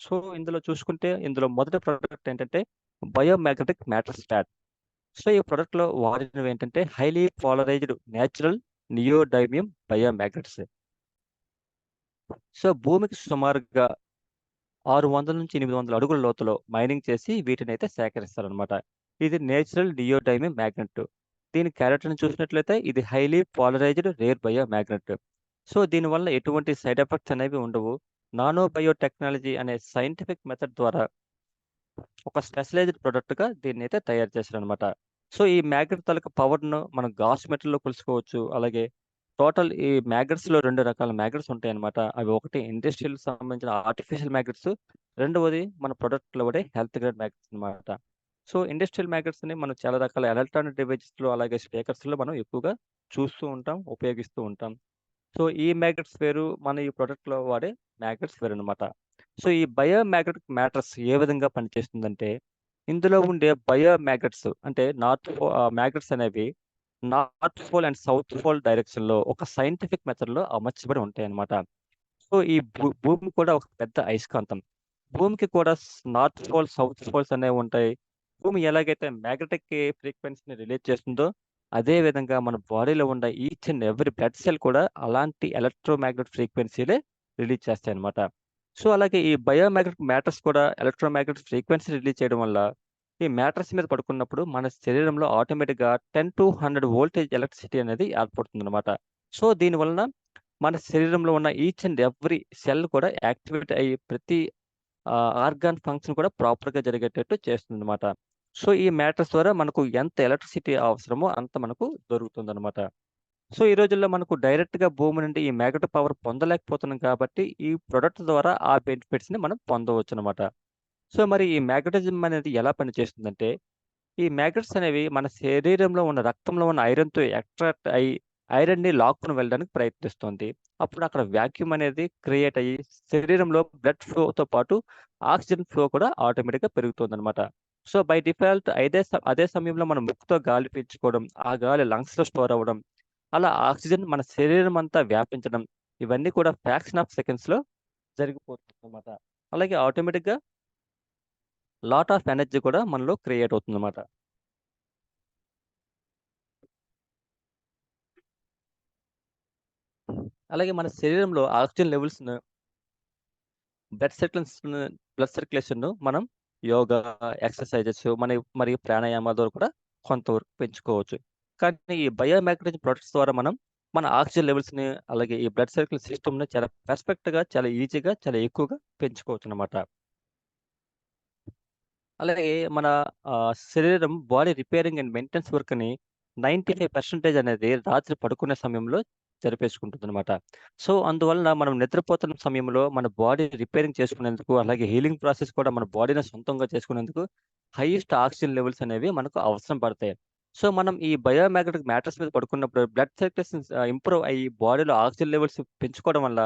సో, ఇందులో చూసుకుంటే ఇందులో మొదటి ప్రొడక్ట్ ఏంటంటే బయోమాగ్నెటిక్ మ్యాట్రిక్స్ ప్యాడ్. సో, ఈ ప్రొడక్ట్‌లో వాడినవేంటంటే highly polarised natural neodymium biomagnets. So, భూమికి సుమారుగా 600-800 అడుగుల లోతులో మైనింగ్ చేసి వీటినైతే సేకరిస్తారనమాట. ఇది నేచురల్ నియోడైమియం మ్యాగ్నెట్. దీని క్యారెక్టర్‌ని చూసినట్లయితే ఇది highly polarised rare bio magnet. So, దీనివల్ల ఎటువంటి సైడ్ ఎఫెక్ట్స్ అనేవి ఉండవు. నానో బయో టెక్నాలజీ అనే సైంటిఫిక్ మెథడ్ ద్వారా ఒక స్పెషలైజ్డ్ ప్రొడక్ట్‌గా దీన్నైతే తయారు చేశారనమాట. సో, ఈ మ్యాగ్నెట్ తాలూకా పవర్‌ను మనం గాస్ మెటల్‌లో కొలుసుకోవచ్చు. అలాగే ఈ మ్యాగ్నెట్స్‌లో 2 రకాల మ్యాగ్నెట్స్ ఉంటాయన్నమాట. అవి ఒకటి ఇండస్ట్రియల్‌కి సంబంధించిన ఆర్టిఫిషియల్ మ్యాగ్నెట్స్. రెండవది మన ప్రొడక్ట్‌లో వాడే హెల్త్ గ్రేడ్ మ్యాగ్నెట్స్ అన్నమాట. సో, ఇండస్ట్రియల్ మ్యాగ్నెట్స్‌ని మనం చాలా రకాల ఎలక్ట్రానిక్ డివైసెస్‌లో అలాగే స్పీకర్స్‌లో మనం ఎక్కువగా చూస్తూ ఉంటాం, ఉపయోగిస్తూ ఉంటాం. సో, ఈ మ్యాగ్నెట్స్ వేరు, మన ఈ ప్రొడక్ట్‌లో వాడే మ్యాగ్నెట్స్ వేరనమాట. సో, ఈ బయో మ్యాగ్నెటిక్ మ్యాటర్స్ ఏ విధంగా పనిచేస్తుందంటే, ఇందులో ఉండే బయో మ్యాగ్నెట్స్ అంటే మ్యాగ్నెట్స్ అనేవి north pole and south pole డైరెక్షన్‌లో ఒక సైంటిఫిక్ మెథడ్‌లో అమర్చబడి ఉంటాయన్నమాట. సో, ఈ భూమి కూడా ఒక పెద్ద అయస్కాంతం. భూమికి కూడా నార్త్ పోల్, సౌత్ పోల్స్ అనేవి ఉంటాయి. భూమి ఎలాగైతే మ్యాగ్నెటిక్ ఫ్రీక్వెన్సీని రిలీజ్ చేస్తుందో, అదే విధంగా మన బాడీలో ఉన్న each and every blood cell కూడా అలాంటి ఎలక్ట్రోమాగ్నెటిక్ ఫ్రీక్వెన్సీలే రిలీజ్ చేస్తాయన్నమాట. సో, అలాగే ఈ బయోమాగ్నెటిక్ మ్యాటర్స్ కూడా ఎలక్ట్రోమాగ్నెటిక్ ఫ్రీక్వెన్సీ రిలీజ్ చేయడం వల్ల, ఈ మ్యాటర్స్ మీద పడుకున్నప్పుడు మన శరీరంలో ఆటోమేటిక్‌గా 10-100 వోల్టేజ్ ఎలక్ట్రిసిటీ అనేది ఏర్పడుతుందన్నమాట. సో, దీని వలన మన శరీరంలో ఉన్న ఈచ్ అండ్ ఎవ్రీ సెల్ కూడా యాక్టివేట్ అయ్యి ప్రతి ఆర్గాన్ ఫంక్షన్ కూడా ప్రాపర్‌గా జరిగేటట్టు చేస్తుందన్నమాట. సో, ఈ మ్యాటర్స్ ద్వారా మనకు ఎంత ఎలక్ట్రిసిటీ అవసరమో అంత మనకు దొరుకుతుందన్నమాట. సో, ఈ రోజుల్లో మనకు డైరెక్ట్‌గా భూమి నుండి ఈ మ్యాగ్నెటిక్ పవర్ పొందలేకపోతున్నాం కాబట్టి, ఈ ప్రొడక్ట్ ద్వారా ఆ బెనిఫిట్స్‌ని మనం పొందవచ్చనమాట. సో, మరి ఈ మ్యాగ్నెటిజం అనేది ఎలా పనిచేస్తుందంటే, ఈ మ్యాగ్నెట్స్ అనేవి మన శరీరంలో ఉన్న రక్తంలో ఉన్న ఐరన్‌తో అట్రాక్ట్ అయ్యి, ఐరన్‌ని లాక్కొని వెళ్ళడానికి ప్రయత్నిస్తుంది. అప్పుడు అక్కడ వాక్యూమ్ అనేది క్రియేట్ అయ్యి, శరీరంలో బ్లడ్ ఫ్లోతో పాటు ఆక్సిజన్ ఫ్లో కూడా ఆటోమేటిక్‌గా పెరుగుతుందనమాట. సో, బై డిఫాల్ట్ అదే సమయంలో మనం ముక్కుతో గాలి పీల్చుకోవడం, ఆ గాలి లంగ్స్‌లో స్టోర్ అవ్వడం, అలా ఆక్సిజన్ మన శరీరమంతా వ్యాపించడం, ఇవన్నీ కూడా ఫ్రాక్షన్ ఆఫ్ సెకండ్స్‌లో జరిగిపోతుందన్నమాట. అలాగే ఆటోమేటిక్‌గా లాట్ ఆఫ్ ఎనర్జీ కూడా మనలో క్రియేట్ అవుతుందన్నమాట. అలాగే మన శరీరంలో ఆక్సిజన్ లెవెల్స్‌ను బ్లడ్ సర్క్యులేషన్‌ను మనం యోగా, ఎక్సర్‌సైజెస్ మరియు ప్రాణాయామాల ద్వారా కూడా కొంతవరకు పెంచుకోవచ్చు. కానీ ఈ బయోమాగ్నెటిక్ ప్రొడక్ట్స్ ద్వారా మనం మన ఆక్సిజన్ లెవెల్స్‌ని అలాగే ఈ బ్లడ్ సర్క్యులేషన్ సిస్టమ్‌ని చాలా పర్ఫెక్ట్‌గా, చాలా ఈజీగా, చాలా ఎక్కువగా పెంచుకోవచ్చనమాట. అలాగే మన శరీరం బాడీ రిపేరింగ్ అండ్ మెయింటెనెన్స్ వర్క్‌ని 95% అనేది రాత్రి పడుకునే సమయంలో జరిపేసుకుంటుందనమాట. సో, అందువలన మనం నిద్రపోతున్న సమయంలో మన బాడీ రిపేరింగ్ చేసుకునేందుకు, అలాగే హీలింగ్ ప్రాసెస్ కూడా మన బాడీని సొంతంగా చేసుకునేందుకు హైయెస్ట్ ఆక్సిజన్ లెవెల్స్ అనేవి మనకు అవసరం పడతాయి. సో, మనం ఈ బయోమాగ్నెటిక్ మ్యాట్రెస్ మీద పడుకున్నప్పుడు బ్లడ్ సర్క్యులేషన్ ఇంప్రూవ్ అయ్యి బాడీలో ఆక్సిజన్ లెవెల్స్ పెంచుకోవడం వల్ల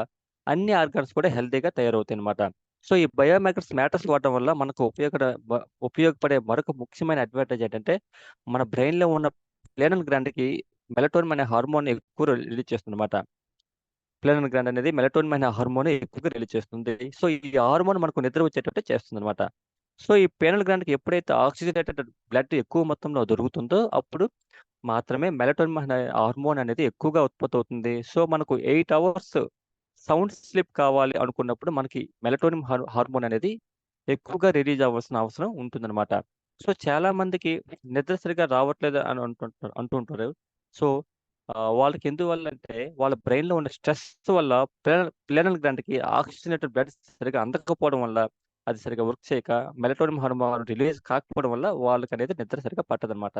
అన్ని ఆర్గాన్స్ కూడా హెల్తీగా తయారవుతాయనమాట. సో, ఈ బయోమాగ్నెటిక్స్ మ్యాటర్స్ వాడటం వల్ల మనకు ఉపయోగపడే మరొక ముఖ్యమైన అడ్వాంటేజ్ ఏంటంటే, మన బ్రెయిన్‌లో ఉన్న ప్లేనల్ గ్లాండ్‌కి మెలటోనిన్ అనే హార్మోన్ ఎక్కువ రిలీజ్ చేస్తుందన్నమాట. ప్లేనల్ గ్లాండ్ అనేది మెలటోనిన్ అనే హార్మోన్ ఎక్కువగా రిలీజ్ చేస్తుంది. సో, ఈ హార్మోన్ మనకు నిద్ర వచ్చేటట్టు చేస్తుందన్నమాట. సో, ఈ ప్లేనల్ గ్లాండ్‌కి ఎప్పుడైతే ఆక్సిజనేటెడ్ బ్లడ్ ఎక్కువ మొత్తంలో దొరుకుతుందో, అప్పుడు మాత్రమే మెలటోనిన్ అనే హార్మోన్ అనేది ఎక్కువగా ఉత్పత్తవుతుంది. సో, మనకు 8 అవర్స్ సౌండ్ స్లీప్ కావాలి అనుకున్నప్పుడు మనకి మెలటోనిన్ హార్మోన్ అనేది ఎక్కువగా రిలీజ్ అవ్వాల్సిన అవసరం ఉంటుందన్నమాట. సో, చాలా మందికి నిద్ర సరిగ్గా రావట్లేదు అని అంటుంటారు. సో, వాళ్ళకి ఎందువల్లంటే వాళ్ళ బ్రెయిన్‌లో ఉన్న స్ట్రెస్ వల్ల ప్లేనల్ గ్లాండ్‌కి ఆక్సిజనేటెడ్ బ్లడ్ సరిగ్గా అందకపోవడం వల్ల, అది సరిగ్గా వర్క్ చేయక మెలటోనిన్ హార్మోన్ రిలీజ్ కాకపోవడం వల్ల వాళ్ళకనేది నిద్ర సరిగ్గా పట్టదనమాట.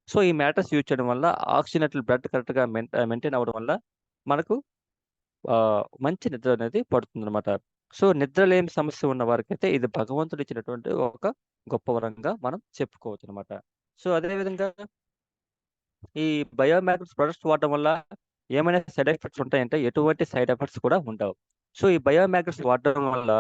సో, ఈ మ్యాటర్స్ యూజ్ చేయడం వల్ల ఆక్సిజనేటెడ్ బ్లడ్ కరెక్ట్‌గా మెయింటైన్ అవ్వడం వల్ల మనకు మంచి నిద్ర అనేది పడుతుందనమాట. సో, నిద్ర లేమి సమస్య ఉన్న వారికైతే ఇది భగవంతుడు ఇచ్చినటువంటి ఒక గొప్ప వరంగా మనం చెప్పుకోవచ్చనమాట. సో, అదే విధంగా ఈ బయోమాగ్నెటిక్స్ ప్రొడక్ట్స్ వాడడం వల్ల ఏమైనా సైడ్ ఎఫెక్ట్స్ ఉంటాయంటే ఎటువంటి సైడ్ ఎఫెక్ట్స్ కూడా ఉండవు. సో, ఈ బయోమాగ్నెటిక్స్ వాడడం వల్ల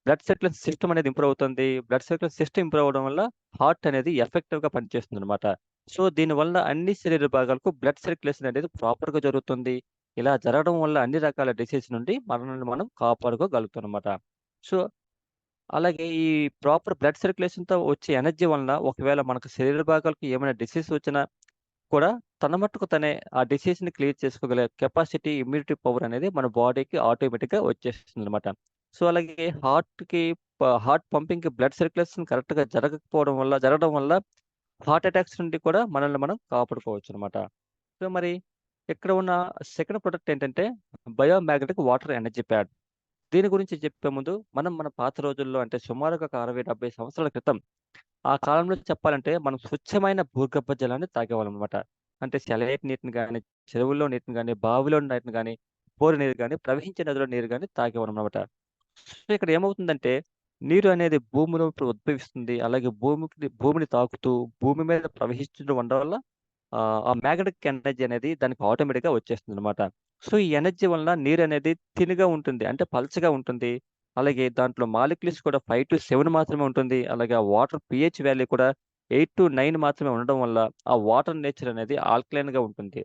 బ్లడ్ సర్క్యులేషన్ సిస్టమ్ అనేది ఇంప్రూవ్ అవుతుంది. బ్లడ్ సర్క్యులేషన్ సిస్టమ్ ఇంప్రూవ్ అవ్వడం వల్ల హార్ట్ అనేది ఎఫెక్టివ్‌గా పనిచేస్తుందనమాట. సో, దీనివల్ల అన్ని శరీర భాగాలకు బ్లడ్ సర్క్యులేషన్ అనేది ప్రాపర్‌గా జరుగుతుంది. ఇలా జరగడం వల్ల అన్ని రకాల డిసీజ్ నుండి మనల్ని మనం కాపాడుకోగలుగుతామనమాట. సో, అలాగే ఈ ప్రాపర్ బ్లడ్ సర్క్యులేషన్‌తో వచ్చే ఎనర్జీ వలన ఒకవేళ మనకు శరీర భాగాలకు ఏమైనా డిసీజ్ వచ్చినా కూడా తన మట్టుకు తనే ఆ డిసీజ్‌ని క్లియర్ చేసుకోగల కెపాసిటీ, ఇమ్యూనిటీ పవర్ అనేది మన బాడీకి ఆటోమేటిక్‌గా వచ్చేస్తుందనమాట. సో, అలాగే హార్ట్ పంపింగ్‌కి బ్లడ్ సర్క్యులేషన్ కరెక్ట్‌గా జరగడం వల్ల హార్ట్ అటాక్స్ నుండి కూడా మనల్ని మనం కాపాడుకోవచ్చనమాట. సో, మరి ఇక్కడ ఉన్న సెకండ్ ప్రొడక్ట్ ఏంటంటే బయోమాగ్నెటిక్ వాటర్ ఎనర్జీ ప్యాడ్. దీని గురించి చెప్పే ముందు మన పాత రోజుల్లో అంటే సుమారుగా ఒక 60, 70 సంవత్సరాల క్రితం ఆ కాలంలో చెప్పాలంటే మనం స్వచ్ఛమైన భూగర్భ జలాన్ని తాగేవాళ్ళమనమాట. అంటే సెలయేటి నీటిని గాని, చెరువుల్లో నీటిని గాని, బావిలో నీటిని గాని, బోరు నీరు గాని, ప్రవహించే నదిలో నీరు గాని తాగేవాళ్ళమనమాట. సో, ఇక్కడ ఏమవుతుందంటే నీరు అనేది భూమిలో ఇప్పుడు ఉద్భవిస్తుంది. అలాగే భూమిని తాకుతూ భూమి మీద ప్రవహిస్తుండడం వల్ల ఆ మ్యాగ్నెటిక్ ఎనర్జీ అనేది దానికి ఆటోమేటిక్‌గా వచ్చేస్తుందనమాట. సో, ఈ ఎనర్జీ వలన నీరనేది థిన్‌గా ఉంటుంది. అంటే పల్చగా ఉంటుంది. అలాగే దాంట్లో మాలిక్యూల్స్ కూడా 5-7 మాత్రమే ఉంటుంది. అలాగే ఆ వాటర్ పీహెచ్ వాల్యూ కూడా 8-9 మాత్రమే ఉండడం వల్ల ఆ వాటర్ నేచర్ అనేది ఆల్కలైన్‌గా ఉంటుంది.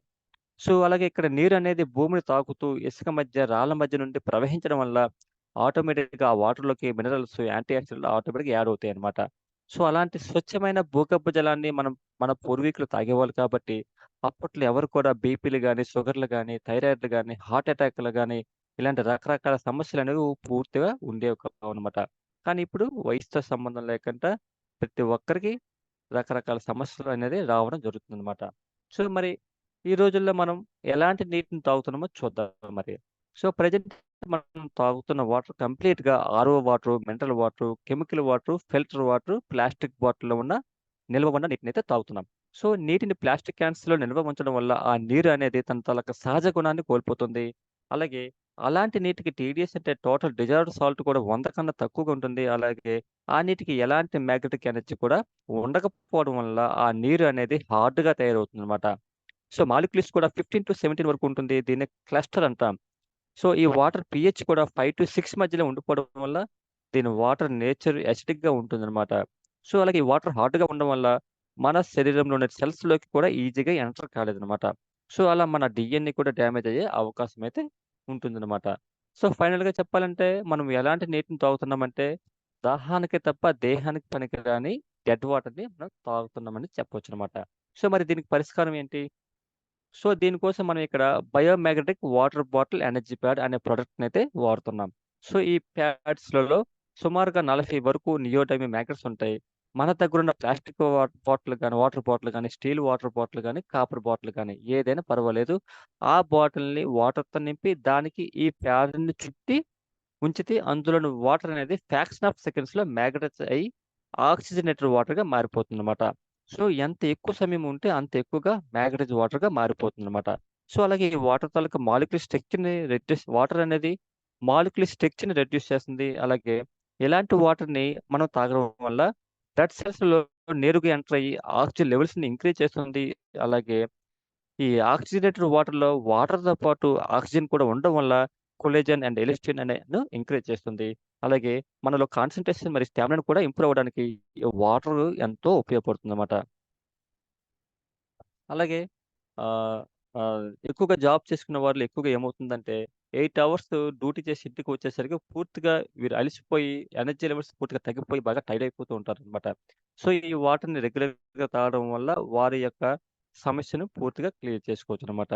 సో, అలాగే ఇక్కడ నీరనేది భూమిని తాకుతూ ఇసుక మధ్య, రాళ్ళ మధ్య నుండి ప్రవహించడం వల్ల ఆటోమేటిక్‌గా ఆ వాటర్‌లోకి మినరల్స్, యాంటీ ఆక్సిడెంట్లు ఆటోమేటిక్‌గా యాడ్ అవుతాయన్నమాట. సో, అలాంటి స్వచ్ఛమైన భూగర్భ జలాన్ని మన పూర్వీకులు తాగేవాళ్ళు కాబట్టి, అప్పట్లో ఎవరు కూడా బీపీలు గాని, షుగర్‌లు గాని, థైరాయిడ్‌లు గాని, హార్ట్ అటాక్‌లు గాని, ఇలాంటి రకరకాల సమస్యలనేవి పూర్తిగా ఉండేవి కావన్నమాట. కానీ ఇప్పుడు వయసుతో సంబంధం లేకుండా ప్రతి ఒక్కరికి రకరకాల సమస్యలు అనేది రావడం జరుగుతుందన్నమాట. సో, మరి ఈ రోజుల్లో మనం ఎలాంటి నీటిని తాగుతున్నామో చూద్దాం మరి. సో, ప్రెజెంట్ మనం తాగుతున్న వాటర్ కంప్లీట్‌గా RO water, mineral water, chemical water, filter water, plastic బాటిల్‌లో నిల్వ ఉన్న నీటినైతే తాగుతున్నాం. సో, నీటిని ప్లాస్టిక్ క్యాన్స్‌లో నిల్వ ఉంచడం వల్ల ఆ నీరు అనేది తన తాలూకా సహజ గుణాన్ని కోల్పోతుంది. అలాగే అలాంటి నీటికి టీడీఎస్ అంటే టోటల్ డిజాల్వ్డ్ సాల్ట్ కూడా 100 కన్నా తక్కువగా ఉంటుంది. అలాగే ఆ నీటికి ఎలాంటి మ్యాగ్నెటిక్ ఎనర్జీ కూడా ఉండకపోవడం వల్ల ఆ నీరు అనేది హార్డ్‌గా తయారవుతుందన్నమాట. సో, మాలిక్యూల్స్ కూడా 15-17 వరకు ఉంటుంది. దీన్ని క్లస్టర్ అంటాం. సో, ఈ వాటర్ పీహెచ్ కూడా 5-6 మధ్యలో ఉండిపోవడం వల్ల దీని వాటర్ నేచర్ అసిడిక్‌గా ఉంటుందన్నమాట. సో, అలాగే ఈ వాటర్ హాట్‌గా ఉండడం వల్ల మన శరీరంలోని సెల్స్‌లోకి కూడా ఈజీగా ఎంటర్ కాలేదన్నమాట. సో, అలా మన డీఎన్ఏ కూడా డ్యామేజ్ అయ్యే అవకాశం అయితే ఉంటుందన్నమాట. సో, ఫైనల్‌గా చెప్పాలంటే మనం ఎలాంటి నీటిని తాగుతున్నామంటే దాహానికి తప్ప దేహానికి పనికిరాని డెడ్ వాటర్‌ని మనం తాగుతున్నామని చెప్పొచ్చన్నమాట. సో, మరి దీనికి పరిష్కారం ఏంటి? సో, దీనికోసం మనం ఇక్కడ biomagnetic water bottle energy pad అనే ప్రొడక్ట్‌నయితే వాడుతున్నాం. సో, ఈ ప్యాడ్స్‌లలో సుమారుగా 40 వరకు నియోడైమియం మ్యాగ్నెట్స్ ఉంటాయి. మన దగ్గరున్న ప్లాస్టిక్ బాటిల్ గాని, వాటర్ బాటిల్ గాని, స్టీల్ వాటర్ బాటిల్ గాని, కాపర్ బాటిల్ గాని ఏదైనా పర్వాలేదు. ఆ బాటిల్‌ని వాటర్‌తో నింపి దానికి ఈ ప్యాడ్‌ని చుట్టి ఉంచితే అందులోని వాటర్ అనేది ఫ్రాక్షన్ ఆఫ్ సెకండ్స్‌లో మ్యాగ్నటైజ్ అయ్యి ఆక్సిజనేటెడ్ వాటర్‌గా మారిపోతుందన్నమాట. సో, ఎంత ఎక్కువ సమయం ఉంటే అంత ఎక్కువగా మ్యాగ్నటైజ్ వాటర్‌గా మారిపోతుందన్నమాట. సో, అలాగే ఈ వాటర్ తాలూకా మాలిక్యులర్ స్ట్రక్చర్‌ని వాటర్ అనేది మాలిక్యులర్ స్ట్రక్చర్‌ని రెడ్యూస్ చేస్తుంది. అలాగే ఇలాంటి వాటర్‌ని మనం తాగడం వల్ల బ్లడ్ సెల్స్‌లో నేరుగా ఎంటర్ అయ్యి ఆక్సిజన్ లెవెల్స్‌ని ఇంక్రీజ్ చేస్తుంది. అలాగే ఈ ఆక్సిజనేటెడ్ వాటర్‌లో వాటర్‌తో పాటు ఆక్సిజన్ కూడా ఉండడం వల్ల కొల్లెజన్ అండ్ ఎలాస్టిన్ అనేను ఎంకరేజ్ చేస్తుంది. అలాగే మనలో కాన్సంట్రేషన్ మరియు స్టామినాను కూడా ఇంప్రూవ్ అవ్వడానికి ఈ వాటరు ఎంతో ఉపయోగపడుతుందన్నమాట. అలాగే ఆహ్, ఎక్కువగా జాబ్ చేసుకున్న వాళ్ళు ఎక్కువగా ఏమవుతుందంటే 8 అవర్స్ డ్యూటీ చేసి ఇంటికి వచ్చేసరికి పూర్తిగా వీరు అలిసిపోయి ఎనర్జీ లెవెల్స్ పూర్తిగా తగ్గిపోయి బాగా టైర్డ్ అయిపోతూ ఉంటారనమాట. సో, ఈ వాటర్‌ని రెగ్యులర్‌గా తాగడం వల్ల వారి యొక్క సమస్యను పూర్తిగా క్లియర్ చేసుకోవచ్చనమాట.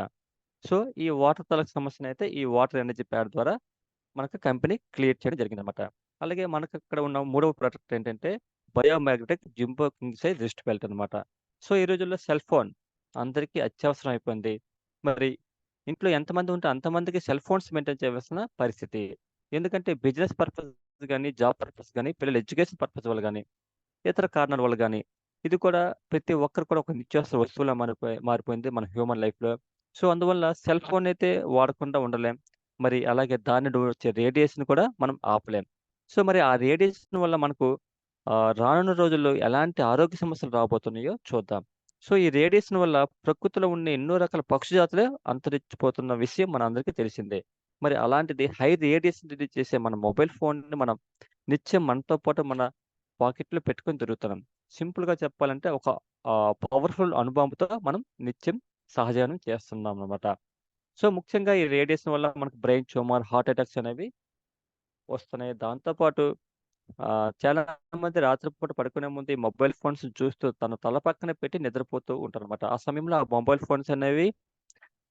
సో, ఈ వాటర్ తాలూకు సమస్యనైతే ఈ వాటర్ ఎనర్జీ ప్యాడ్ ద్వారా మనకు కంపెనీ క్లియర్ చేయడం జరిగిందనమాట. అలాగే మనకక్కడ ఉన్న మూడవ ప్రొడక్ట్ ఏంటంటే biomagnetic జింబో king size wrist belt అనమాట. సో, ఈ రోజుల్లో సెల్ ఫోన్ అందరికీ అత్యవసరం అయిపోయింది. మరి ఇంట్లో ఎంతమంది ఉంటే అంతమందికి సెల్ ఫోన్స్ మెయింటైన్ చేయవలసిన పరిస్థితి. ఎందుకంటే బిజినెస్ పర్పస్ గాని, జాబ్ పర్పస్ గాని, పిల్లల ఎడ్యుకేషన్ పర్పస్ వల్ల గాని, ఇతర కారణాల వల్ల గాని, ఇది కూడా ప్రతి ఒక్కరు కూడా ఒక నిత్యావసర వస్తువులా మారిపోయింది మన హ్యూమన్ లైఫ్‌లో. సో, అందువల్ల సెల్ ఫోన్ అయితే వాడకుండా ఉండలేం. మరి అలాగే దాని నుండి వచ్చే రేడియేషన్ కూడా మనం ఆపలేం. సో, మరి ఆ రేడియేషన్ వల్ల మనకు రానున్న రోజుల్లో ఎలాంటి ఆరోగ్య సమస్యలు రాబోతున్నాయో చూద్దాం. సో, ఈ రేడియేషన్ వల్ల ప్రకృతిలో ఉన్న ఎన్నో రకాల పక్షి జాతులే అంతరించిపోతున్న విషయం మనందరికీ తెలిసిందే. మరి అలాంటిది హై రేడియేషన్ రిలీజ్ చేసే మన మొబైల్ ఫోన్‌ని మనం నిత్యం మనతో పాటు మన పాకెట్‌లో పెట్టుకొని తిరుగుతున్నాం. సింపుల్‌గా చెప్పాలంటే ఒక పవర్‌ఫుల్ అణుబాంబుతో మనం నిత్యం సహజీవనం చేస్తున్నామనమాట. సో, ముఖ్యంగా ఈ రేడియేషన్ వల్ల మనకు బ్రెయిన్ ట్యూమర్, హార్ట్ అటాక్స్ అనేవి వస్తున్నాయి. దాంతో పాటు చాలా మంది రాత్రిపూట పడుకునే ముందు ఈ మొబైల్ ఫోన్స్ చూస్తూ తన తల పక్కన పెట్టి నిద్రపోతూ ఉంటారనమాట. ఆ సమయంలో ఆ మొబైల్ ఫోన్స్ అనేవి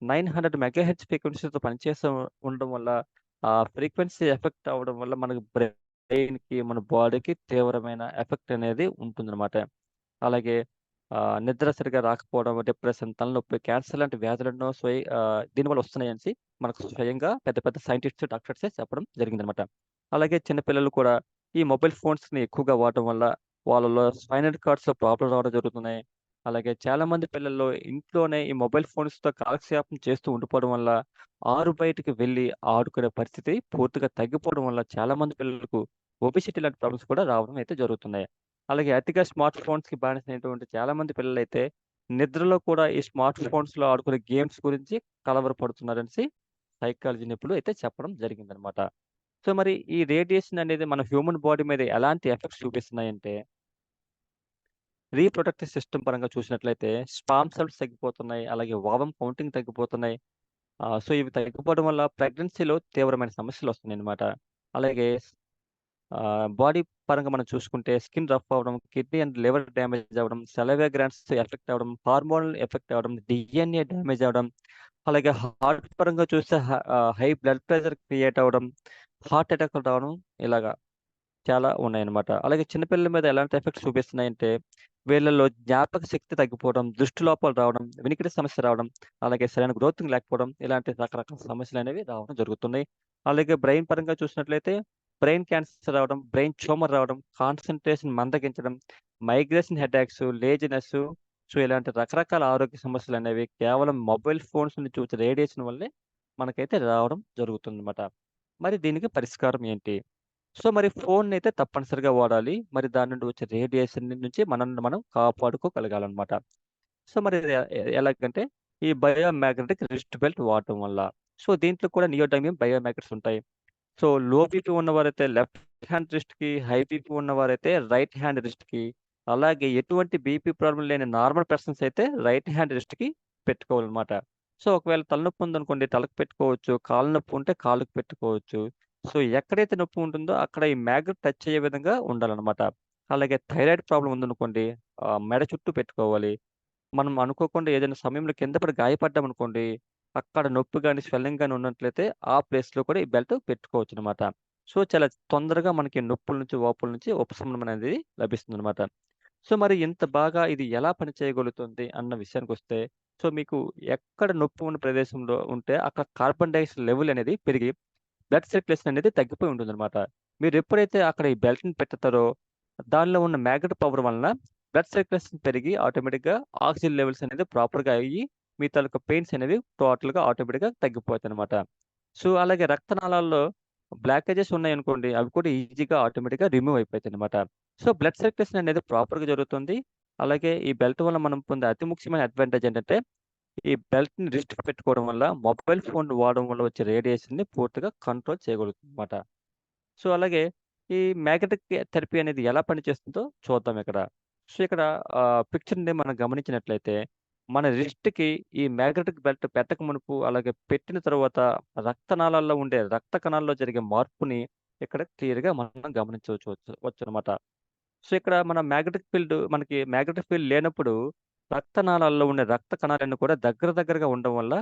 900 మెగాహెర్ట్జ్ ఫ్రీక్వెన్సీతో పనిచేస్తూ ఉండడం వల్ల, ఆ ఫ్రీక్వెన్సీ ఎఫెక్ట్ అవ్వడం వల్ల మనకు బ్రెయిన్‌కి, మన బాడీకి తీవ్రమైన ఎఫెక్ట్ అనేది ఉంటుందనమాట. అలాగే నిద్ర సరిగ్గా రాకపోవడం, డిప్రెషన్, తలనొప్పి, క్యాన్సర్ లాంటి వ్యాధులెన్నో దీనివల్ల వస్తున్నాయనేసి మనకు స్వయంగా పెద్ద పెద్ద సైంటిస్ట్స్, డాక్టర్సే చెప్పడం జరిగిందనమాట. అలాగే చిన్న పిల్లలు కూడా ఈ మొబైల్ ఫోన్స్‌ని ఎక్కువగా వాడటం వల్ల వాళ్ళలో స్పైనల్ కార్డ్స్‌లో ప్రాబ్లమ్ రావడం జరుగుతున్నాయి. అలాగే చాలామంది పిల్లల్లో ఇంట్లోనే ఈ మొబైల్ ఫోన్స్‌తో కాలక్షేపం చేస్తూ ఉండిపోవడం వల్ల ఆరు బయటికి వెళ్లి ఆడుకునే పరిస్థితి పూర్తిగా తగ్గిపోవడం వల్ల చాలామంది పిల్లలకు ఒబెసిటీ లాంటి ప్రాబ్లమ్స్ కూడా రావడం అయితే జరుగుతున్నాయి. అలాగే అతిగా స్మార్ట్ ఫోన్స్‌కి బానిసైనటువంటి చాలామంది పిల్లలైతే నిద్రలో కూడా ఈ స్మార్ట్ ఫోన్స్‌లో ఆడుకునే గేమ్స్ గురించి కలవరపడుతున్నారనేసి సైకాలజీ నిపుణులు అయితే చెప్పడం జరిగిందనమాట. సో, మరి ఈ రేడియేషన్ అనేది మన హ్యూమన్ బాడీ మీద ఎలాంటి ఎఫెక్ట్స్ చూపిస్తున్నాయంటే, రీప్రొడక్టివ్ సిస్టమ్ పరంగా చూసినట్లయితే స్పామ్ సెల్స్ తగ్గిపోతున్నాయి. అలాగే ఓవం కౌంటింగ్ తగ్గిపోతున్నాయి. సో, ఇవి తగ్గిపోవడం వల్ల ప్రెగ్నెన్సీలో తీవ్రమైన సమస్యలొస్తున్నాయన్నమాట. అలాగే బాడీ పరంగా మనం చూసుకుంటే స్కిన్ రఫ్ అవ్వడం, కిడ్నీ అండ్ లివర్ డ్యామేజ్ అవ్వడం, సలైవా గ్లాండ్స్ ఎఫెక్ట్ అవ్వడం, హార్మోనల్ ఎఫెక్ట్ అవ్వడం, డీఎన్ఏ డ్యామేజ్ అవ్వడం, అలాగే హార్ట్ పరంగా చూస్తే హై బ్లడ్ ప్రెషర్ క్రియేట్ అవ్వడం, హార్ట్ అటాక్‌లు రావడం ఇలాగా చాలా ఉన్నాయన్నమాట. అలాగే చిన్న పిల్లల మీద ఎలాంటి ఎఫెక్ట్స్ చూపిస్తున్నాయంటే, వీళ్ళలో జ్ఞాపక శక్తి తగ్గిపోవడం, దృష్టి లోపాలు రావడం, వినికిడి సమస్య రావడం, అలాగే సరైన గ్రోతింగ్ లేకపోవడం, ఇలాంటి రకరకాల సమస్యలనేవి రావడం జరుగుతున్నాయి. అలాగే బ్రెయిన్ పరంగా చూసినట్లయితే, బ్రెయిన్ క్యాన్సర్ రావడం, బ్రెయిన్ ట్యూమర్ రావడం, కాన్సంట్రేషన్ మందగించడం, మైగ్రేషన్ హెడేక్స్, లేజినెస్సు, సో, ఇలాంటి రకరకాల ఆరోగ్య సమస్యలనేవి కేవలం మొబైల్ ఫోన్స్ నుంచి వచ్చే రేడియేషన్ వల్లే మనకైతే రావడం జరుగుతుందన్నమాట. మరి దీనికి పరిష్కారం ఏంటి? సో, మరి ఫోన్‌నయితే తప్పనిసరిగా వాడాలి. మరి దాని నుండి వచ్చే రేడియేషన్ నుంచి మనల్ని మనం కాపాడుకోగలగాలనమాట. సో, మరి ఇది ఎలాగంటే ఈ బయోమాగ్నెటిక్ రిస్ట్ బెల్ట్ వాడటం వల్ల. సో, దీంట్లో కూడా నియోడైమియం బయోమాగ్నెట్స్ ఉంటాయి. సో, లో బీపీ ఉన్నవారైతే లెఫ్ట్ హ్యాండ్ రిస్ట్‌కి, హై బీపీ ఉన్నవారైతే రైట్ హ్యాండ్ రిస్ట్‌కి, అలాగే ఎటువంటి బీపీ ప్రాబ్లమ్ లేని నార్మల్ పర్సన్స్ అయితే రైట్ హ్యాండ్ రిస్ట్‌కి పెట్టుకోవాలనమాట. సో, ఒకవేళ తలనొప్పి ఉందనుకోండి తలకు పెట్టుకోవచ్చు. కాళ్ళు నొప్పి ఉంటే కాళ్ళకి పెట్టుకోవచ్చు. సో, ఎక్కడైతే నొప్పి ఉంటుందో అక్కడ ఈ మ్యాగ్నెట్ టచ్ అయ్యే విధంగా ఉండాలనమాట. అలాగే థైరాయిడ్ ప్రాబ్లమ్ ఉందనుకోండి మెడ చుట్టూ పెట్టుకోవాలి. మనం అనుకోకుండా ఏదైనా సమయంలో కింద పడి గాయపడ్డామనుకోండి, అక్కడ నొప్పి గాని, స్వెల్లింగ్ గాని ఉన్నట్లయితే ఆ ప్లేస్‌లో కూడా ఈ బెల్ట్ పెట్టుకోవచ్చనమాట. సో, చాలా తొందరగా మనకి నొప్పుల నుంచి, వాపుల నుంచి ఉపశమనం అనేది లభిస్తుందనమాట. సో, మరి ఇంత బాగా ఇది ఎలా పని చేయగలుగుతుంది అన్న విషయానికొస్తే, సో, మీకు ఎక్కడ నొప్పి ఉన్న ప్రదేశంలో ఉంటే అక్కడ కార్బన్ డయాక్సైడ్ లెవెల్ అనేది పెరిగి బ్లడ్ సర్క్యులేషన్ అనేది తగ్గిపోయి ఉంటుందనమాట. మీరెప్పుడైతే అక్కడ ఈ బెల్ట్‌ని పెట్టుతారో, దానిలో ఉన్న మ్యాగ్నెట్ పవర్ వలన బ్లడ్ సర్క్యులేషన్ పెరిగి ఆటోమేటిక్‌గా ఆక్సిజన్ లెవెల్స్ అనేది ప్రాపర్‌గా అయ్యి, మీ తాలూకా పెయిన్స్ అనేవి టోటల్‌గా ఆటోమేటిక్‌గా తగ్గిపోతాయనమాట. సో, అలాగే రక్తనాళాల్లో బ్లాకేజెస్ ఉన్నాయనుకోండి, అవి కూడా ఈజీగా ఆటోమేటిక్‌గా రిమూవ్ అయిపోతాయనమాట. సో, బ్లడ్ సర్క్యులేషన్ అనేది ప్రాపర్‌గా జరుగుతుంది. అలాగే ఈ బెల్ట్ వల్ల మనం పొందే అతి ముఖ్యమైన అడ్వాంటేజ్ ఏంటంటే ఈ బెల్ట్‌ని రిస్ట్‌కి పెట్టుకోవడం వల్ల, మొబైల్ ఫోన్ వాడడం వల్ల వచ్చే రేడియేషన్‌ని పూర్తిగా కంట్రోల్ చేయగలుగుతుందన్నమాట. సో, అలాగే ఈ మ్యాగ్నెటిక్ థెరపీ అనేది ఎలా పనిచేస్తుందో చూద్దాం ఇక్కడ. సో, ఇక్కడ పిక్చర్‌ని మనం గమనించినట్లయితే, మన రిస్ట్‌కి ఈ మ్యాగ్నెటిక్ బెల్ట్ పెట్టక మునుపు, అలాగే పెట్టిన తరువాత రక్తనాళాల్లో ఉండే రక్త కణాల్లో జరిగే మార్పుని ఇక్కడ క్లియర్‌గా మనం వచ్చనమాట. సో, ఇక్కడ మన మ్యాగ్నెటిక్ ఫీల్డ్ లేనప్పుడు రక్తనాళాల్లో ఉండే రక్త కణాలన్నీ కూడా దగ్గరగా ఉండడం వల్ల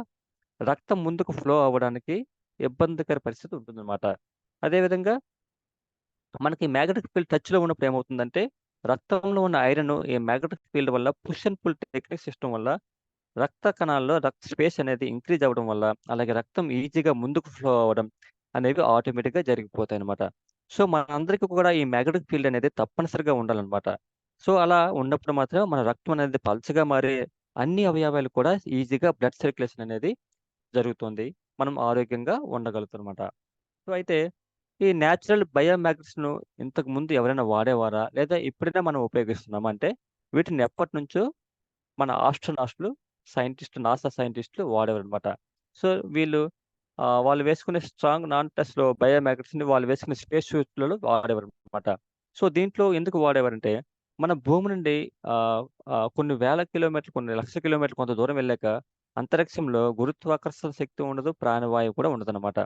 రక్తం ముందుకు ఫ్లో అవ్వడానికి ఇబ్బందికర పరిస్థితి ఉంటుందన్నమాట. అదేవిధంగా మనకి మ్యాగ్నెటిక్ ఫీల్డ్ టచ్‌లో ఉన్నప్పుడు ఏమవుతుందంటే, రక్తంలో ఉన్న ఐరన్ ఈ మ్యాగ్నెటిక్ ఫీల్డ్ వల్ల push and pull technique system వల్ల రక్త కణాల్లో స్పేస్ అనేది ఇంక్రీజ్ అవ్వడం వల్ల, అలాగే రక్తం ఈజీగా ముందుకు ఫ్లో అవ్వడం అనేవి ఆటోమేటిక్‌గా జరిగిపోతాయన్నమాట. సో, మనందరికీ కూడా ఈ మ్యాగ్నెటిక్ ఫీల్డ్ అనేది తప్పనిసరిగా ఉండాలన్నమాట. సో, అలా ఉన్నప్పుడు మాత్రం మన రక్తం అనేది పల్చగా మారి అన్ని అవయవాలు కూడా ఈజీగా బ్లడ్ సర్క్యులేషన్ అనేది జరుగుతుంది. మనం ఆరోగ్యంగా ఉండగలుగుతామన్నమాట. సో, అయితే ఈ నేచురల్ బయోమాగ్నెట్స్‌ను ఇంతకు ముందు ఎవరైనా వాడేవారా? లేదా ఇప్పుడైనా మనం ఉపయోగిస్తున్నామా? అంటే వీటిని ఎప్పటినుంచో మన ఆస్ట్రోనాట్స్‌లు, నాసా సైంటిస్ట్‌లు వాడేవారనమాట. సో, వీళ్ళు వాళ్ళు వేసుకునే స్ట్రాంగ్ నాన్ టచ్‌లో బయోమాగ్నెట్స్‌ని వాళ్ళు వేసుకునే స్పేస్ సూట్‌లలో వాడేవారనమాట. సో, దీంట్లో ఎందుకు వాడేవారంటే, మన భూమి నుండి ఆహ్, ఆహ్, కొన్ని వేల కిలోమీటర్లు, కొన్ని లక్షల కిలోమీటర్లు కొంత దూరం వెళ్ళాక అంతరిక్షంలో గురుత్వాకర్షణ శక్తి ఉండదు, ప్రాణవాయువు కూడా ఉండదనమాట.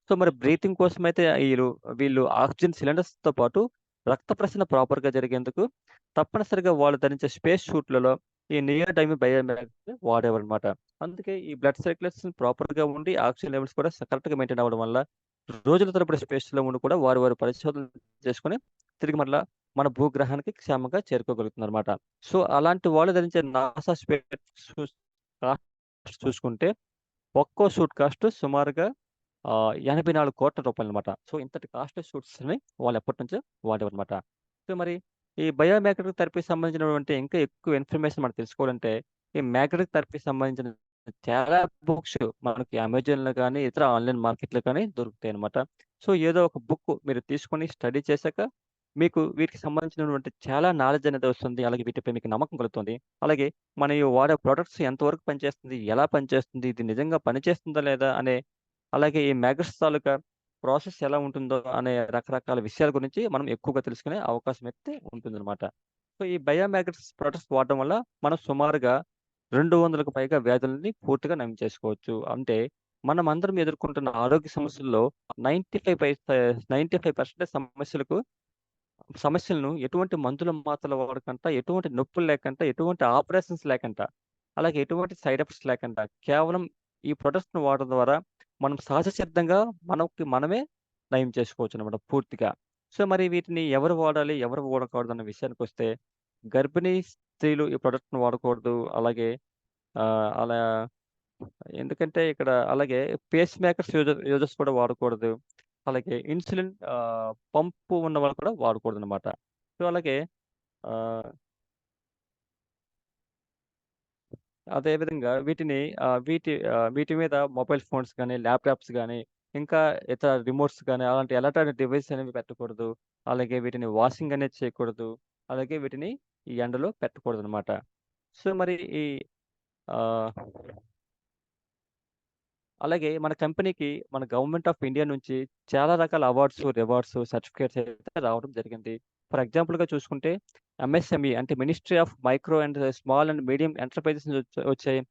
సో, మరి బ్రీతింగ్ కోసమైతే వీళ్ళు ఆక్సిజన్ సిలిండర్స్‌తో పాటు రక్త ప్రసరణ ప్రాపర్‌గా జరిగేందుకు తప్పనిసరిగా వాళ్ళు ధరించే స్పేస్ సూట్‌లలో ఈ నియోడైమ్ బయోమాగ్నెట్‌ని వాడేవారనమాట. అందుకే ఈ బ్లడ్ సర్క్యులేషన్ ప్రాపర్‌గా ఉండి ఆక్సిజన్ లెవెల్స్ కూడా కరెక్ట్‌గా మెయింటైన్ అవ్వడం వల్ల రోజుల తరబడి స్పేస్‌లో ఉండి కూడా వారు పరిశోధనలు చేసుకొని తిరిగి మరలా మన భూగ్రహానికి క్షేమంగా చేరుకోగలుగుతున్నారన్నమాట. సో, అలాంటి వాళ్ళు ధరించే నాసా స్పేస్ షూస్ కాస్ట్ చూసుకుంటే ఒక్కో సూట్ కాస్ట్ సుమారుగా రూ. 84,00,00,000 సో, ఇంతటి కాస్ట్‌లీ సూట్స్‌ని వాళ్ళు ఎప్పటినుంచో వాడేవారనమాట. సో, మరి ఈ బయోమాగ్నెటిక్ థెరపీకి సంబంధించినటువంటి ఇంకా ఎక్కువ ఇన్ఫర్మేషన్ మనం తెలుసుకోవాలంటే, ఈ మ్యాగ్నెటిక్ థెరపీకి సంబంధించిన చాలా బుక్స్ మనకి అమెజాన్‌లో గాని, ఇతర ఆన్‌లైన్ మార్కెట్‌లో కానీ దొరుకుతాయనమాట. సో, ఏదో ఒక బుక్ మీరు తీసుకొని స్టడీ చేశాక, మీకు వీటికి సంబంధించినటువంటి చాలా నాలెడ్జ్ అనేది వస్తుంది. అలాగే వీటిపై మీకు నమ్మకం కలుగుతుంది. అలాగే మనం ఈ వాడే ప్రొడక్ట్స్ ఎంతవరకు పనిచేస్తుంది? ఎలా పనిచేస్తుంది? ఇది నిజంగా పనిచేస్తుందా లేదా? అలాగే ఈ మ్యాగట్స్ తాలూకా ప్రాసెస్ ఎలా ఉంటుందో అనే రకరకాల విషయాల గురించి మనం ఎక్కువగా తెలుసుకునే అవకాశం అయితే ఉంటుందన్నమాట. సో, ఈ బయోమాగ్నెటిక్స్ ప్రొడక్ట్స్ వాడడం వల్ల మనం సుమారుగా 200కు పైగా వ్యాధులని పూర్తిగా నయం చేసుకోవచ్చు. అంటే మనమందరం ఎదుర్కొంటున్న ఆరోగ్య సమస్యల్లో 95% సమస్యలను ఎటువంటి మందుల మాత్రల వాడకంట, ఎటువంటి నొప్పులు లేకుండా, ఎటువంటి ఆపరేషన్స్ లేకుండా, అలాగే ఎటువంటి సైడ్ ఎఫెక్ట్స్ లేకుండా కేవలం ఈ ప్రొడక్ట్స్‌ని వాడడం ద్వారా మనం సహజ సిద్ధంగా మనకి మనమే నయం చేసుకోవచ్చనమాట పూర్తిగా. సో, మరి వీటిని ఎవరు వాడాలి? ఎవరు వాడకూడదన్న విషయానికొస్తే గర్భిణీ స్త్రీలు ఈ ప్రొడక్ట్‌ని వాడకూడదు. అలాగే అలా ఎందుకంటే ఇక్కడ అలాగే పేస్ మేకర్స్ యూజర్స్ కూడా వాడకూడదు. అలాగే ఇన్సులిన్ పంపు ఉన్న వాళ్ళు కూడా వాడకూడదనమాట. సో, అలాగే ఆహ్, అదే విధంగా వీటి మీద మొబైల్ ఫోన్స్ గానీ, ల్యాప్‌టాప్స్ గానీ, ఇంకా ఇతర రిమోట్స్ గానీ, అలాంటి ఎలక్ట్రానిక్ డివైసెస్ అనేవి పెట్టకూడదు. అలాగే వీటిని వాషింగ్ అనేది చేయకూడదు. అలాగే వీటిని ఈ ఎండలో పెట్టకూడదనమాట. సో, మరి ఈ ఆహ్ అలాగే మన కంపెనీకి మన గవర్నమెంట్ ఆఫ్ ఇండియా నుంచి చాలా రకాల అవార్డ్స్, రివార్డ్స్, సర్టిఫికేట్స్ అయితే రావడం జరిగింది. ఫర్ ఎగ్జాంపుల్‌గా చూసుకుంటే ఎంఎస్ఎంఈ అంటే ministry of micro and small and medium enterprises నుంచి వచ్చాయి.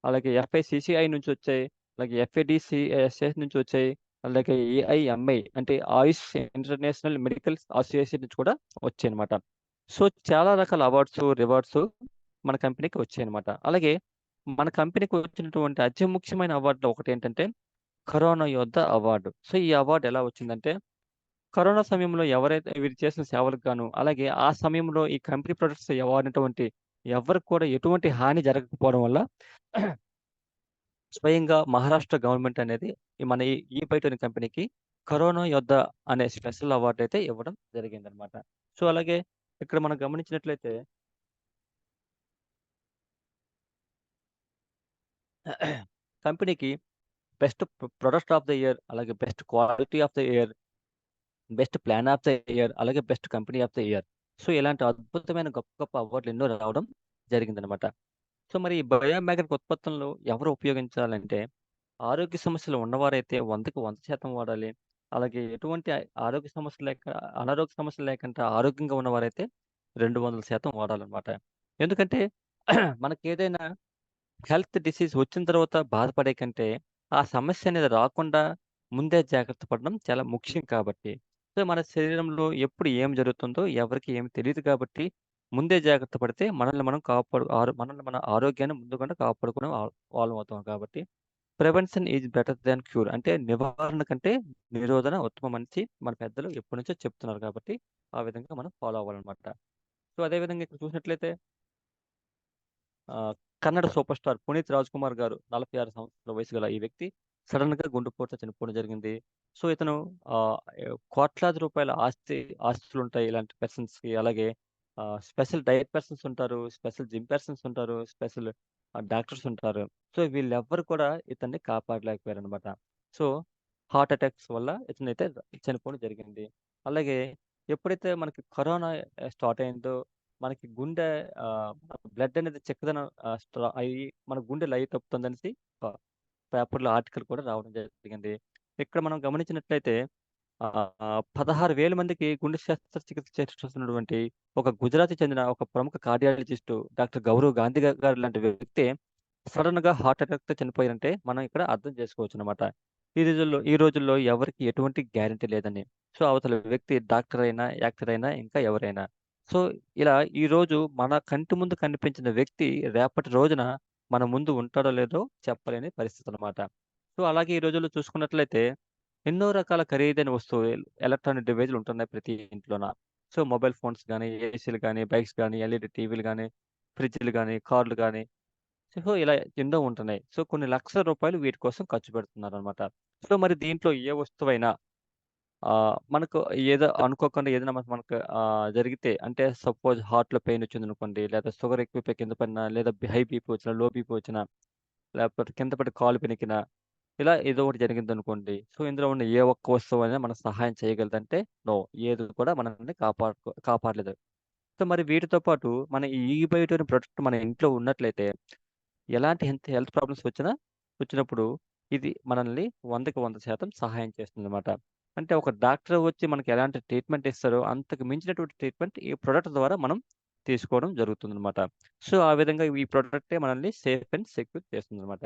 అలాగే ఎఫ్ఐసిసిఐ నుంచి వచ్చాయి. అలాగే ఎఫ్ఏడిసిఎస్ఎ నుంచి వచ్చాయి. అలాగే ఏఐఎంఐ అంటే ఆయుష్ ఇంటర్నేషనల్ మెడికల్ అసోసియేషన్ నుంచి కూడా వచ్చాయన్నమాట. సో, చాలా రకాల అవార్డ్స్, రివార్డ్స్ మన కంపెనీకి వచ్చాయన్నమాట. అలాగే మన కంపెనీకి వచ్చినటువంటి అతి ముఖ్యమైన అవార్డులో ఒకటేంటంటే కరోనా యోద్ధ అవార్డు. సో, ఈ అవార్డ్ ఎలా వచ్చిందంటే కరోనా సమయంలో ఎవరైతే వీరు చేసిన సేవలకు గాను, అలాగే ఆ సమయంలో ఈ కంపెనీ ప్రొడక్ట్స్ వాడినటువంటి ఎవ్వరికి కూడా ఎటువంటి హాని జరగకపోవడం వల్ల స్వయంగా మహారాష్ట్ర గవర్నమెంట్ అనేది మన ఈ బైటోని కంపెనీకి కరోనా యోద్ధ అనే స్పెషల్ అవార్డ్ అయితే ఇవ్వడం జరిగిందనమాట. సో, అలాగే ఇక్కడ మనం గమనించినట్లయితే కంపెనీకి best product of the year, అలాగే best quality of the year, best plan of the year, అలాగే best company of the year. So, ఇలాంటి అద్భుతమైన గొప్ప గొప్ప అవార్డులు ఎన్నో రావడం జరిగిందనమాట. సో, మరి ఈ బయోమెకానిక్ ఉత్పత్తులను ఎవరు ఉపయోగించాలంటే, ఆరోగ్య సమస్యలు ఉన్నవారైతే 100కి 100% వాడాలి. అలాగే ఎటువంటి ఆరోగ్య సమస్యలు లేక అనారోగ్య సమస్యలు లేకుండా ఆరోగ్యంగా ఉన్నవారైతే 200% వాడాలనమాట. ఎందుకంటే మనకేదైనా హెల్త్ డిసీజ్ వచ్చిన తర్వాత బాధపడే కంటే, ఆ సమస్య అనేది రాకుండా ముందే జాగ్రత్త పడడం చాలా ముఖ్యం కాబట్టి. సో, మన శరీరంలో ఎప్పుడు ఏం జరుగుతుందో ఎవరికీ ఏమి తెలీదు కాబట్టి, ముందే జాగ్రత్త పడితే మనల్ని మన ఆరోగ్యాన్ని ముందుగానే కాపాడుకునే వాళ్ళమవుతాం కాబట్టి, prevention is better than cure. అంటే నివారణ కంటే నిరోధన ఉత్తమమనేసి మన పెద్దలు ఎప్పటినుంచో చెప్తున్నారు కాబట్టి, ఆ విధంగా మనం ఫాలో అవ్వాలనమాట. సో, అదే విధంగా ఇక్కడ చూసినట్లయితే ఆహ్, కన్నడ సూపర్ స్టార్ 'పునీత్ రాజ్‌కుమార్' గారు 46 సంవత్సరాల వయసు గల ఈ వ్యక్తి సడెన్‌గా గుండెపోటుతో చనిపోవడం జరిగింది. సో, ఇతను ఆహ్, కోట్లాది రూపాయల ఆస్తులుంటాయి ఇలాంటి పర్సన్స్‌కి. అలాగే స్పెషల్ డయట్ పర్సన్స్ ఉంటారు. స్పెషల్ జిమ్ పర్సన్స్ ఉంటారు. స్పెషల్ డాక్టర్స్ ఉంటారు. సో, వీళ్ళెవ్వరు కూడా ఇతన్ని కాపాడలేకపోయారనమాట. సో, హార్ట్ అటాక్స్ వల్ల ఇతనైతే చనిపోవడం జరిగింది. అలాగే ఎప్పుడైతే మనకి కరోనా స్టార్ట్ అయిందో మనకి గుండె బ్లడ్ అనేది చిక్కదనం అయ్యి మన గుండె లయ తప్పుతుందనేసి ప పేపర్‌లో ఆర్టికల్ కూడా రావడం జరిగింది. ఇక్కడ మనం గమనించినట్లయితే 16,000 మందికి గుండె శస్త్రచికిత్స చేస్తున్నటువంటి ఒక గుజరాత్‌కి చెందిన ఒక ప్రముఖ కార్డియాలజిస్టు డాక్టర్ గౌరవ్ గాంధీ గారు లాంటి వ్యక్తి సడెన్‌గా హార్ట్ అటాక్‌తో చనిపోయారంటే మనం ఇక్కడ అర్థం చేసుకోవచ్చనమాట. ఈ రోజుల్లో ఎవరికీ ఎటువంటి గ్యారంటీ లేదని. సో, అవతల వ్యక్తి డాక్టర్ అయినా, యాక్టర్ అయినా, ఇంకా ఎవరైనా. సో, ఇలా ఈరోజు మన కంటి ముందు కనిపించిన వ్యక్తి రేపటి రోజున మన ముందు ఉంటాడో లేదో చెప్పలేని పరిస్థితనమాట. సో, అలాగే ఈ రోజుల్లో చూసుకున్నట్లయితే ఎన్నో రకాల ఖరీదైన వస్తువులు ఎలక్ట్రానిక్ డివైస్‌లు ఉంటున్నాయి ప్రతి ఇంట్లోన. సో, మొబైల్ ఫోన్స్ గానీ, ఏసీలు గానీ, బైక్స్ గానీ, ఎల్ఈడీ టీవీలు గానీ, ఫ్రిడ్జ్‌లు గానీ, కార్లు గానీ, సో, ఇలా ఎన్నో ఉంటున్నాయి. సో, కొన్ని లక్షల రూపాయలు వీటి కోసం ఖర్చు పెడుతున్నారనమాట. సో, మరి దీంట్లో ఏ వస్తువైనా మనకు ఏదో అనుకోకుండా ఏదైనా మనకు జరిగితే అంటే సపోజ్ హార్ట్‌లో పెయిన్ వచ్చిందనుకోండి, లేదా షుగర్ ఎక్కువైపోయి కింద పడినా, లేదా హై బీపీ వచ్చినా, లో బీపీ వచ్చినా, లేకపోతే కింద పడి కాలు బెనికినా, ఇలా ఏదో ఒకటి జరిగిందనుకోండి. సో, ఇందులో ఉన్న ఏ ఒక్క వస్తువైనా మనకు సహాయం చేయగలదంటే నో. ఏది కూడా మనల్ని కాపాడలేదు. సో, మరి వీటితో పాటు మన ఈ బయట ప్రొడక్ట్ మన ఇంట్లో ఉన్నట్లయితే ఎలాంటి హెల్త్ ప్రాబ్లమ్స్ వచ్చినప్పుడు ఇది మనల్ని 100కి 100% సహాయం చేస్తుందన్నమాట. అంటే ఒక డాక్టర్ వచ్చి మనకి ఎలాంటి ట్రీట్మెంట్ ఇస్తారో అంతకు మించినటువంటి ట్రీట్మెంట్ ఈ ప్రొడక్ట్ ద్వారా మనం తీసుకోవడం జరుగుతుందన్నమాట. సో, ఆ విధంగా ఈ ప్రొడక్టే మనల్ని సేఫ్ అండ్ సెక్యూర్ చేస్తుందన్నమాట.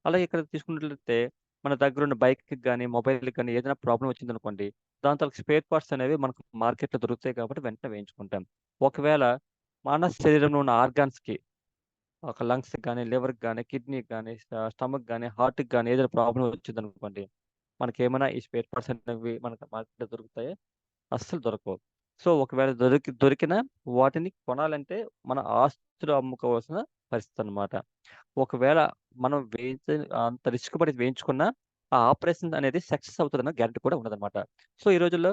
అలాగే ఇక్కడ తీసుకున్నట్లయితే మన దగ్గరున్న బైక్‌కి గాని, మొబైల్‌కి గాని ఏదైనా ప్రాబ్లమ్ వచ్చిందనుకోండి, దాని తాలూకు స్పేర్ పార్ట్స్ అనేవి మనకు మార్కెట్‌లో దొరుకుతాయి కాబట్టి వెంటనే వేయించుకుంటాం. ఒకవేళ మన శరీరంలో ఉన్న ఆర్గాన్స్‌కి ఒక లంగ్స్‌కి గాని, లివర్‌కి గాని, కిడ్నీకి గాని, స్టమక్ గాని, హార్ట్‌కి గాని ఏదైనా ప్రాబ్లమ్ వచ్చిందనుకోండి, మనకేమైనా ఈ స్పేర్ పార్ట్స్ అనేవి మనకు మార్కెట్‌లో దొరుకుతాయా? అస్సలు దొరకవు. సో, ఒకవేళ దొరికినా వాటిని కొనాలంటే మన ఆస్తులు అమ్ముకోవాల్సిన పరిస్థితనమాట. ఒకవేళ మనం అంత రిస్క్ పడి వేయించుకున్నా, ఆ ఆపరేషన్ అనేది సక్సెస్ అవుతదన్న గ్యారంటీ కూడా ఉండదనమాట. సో, ఈ రోజుల్లో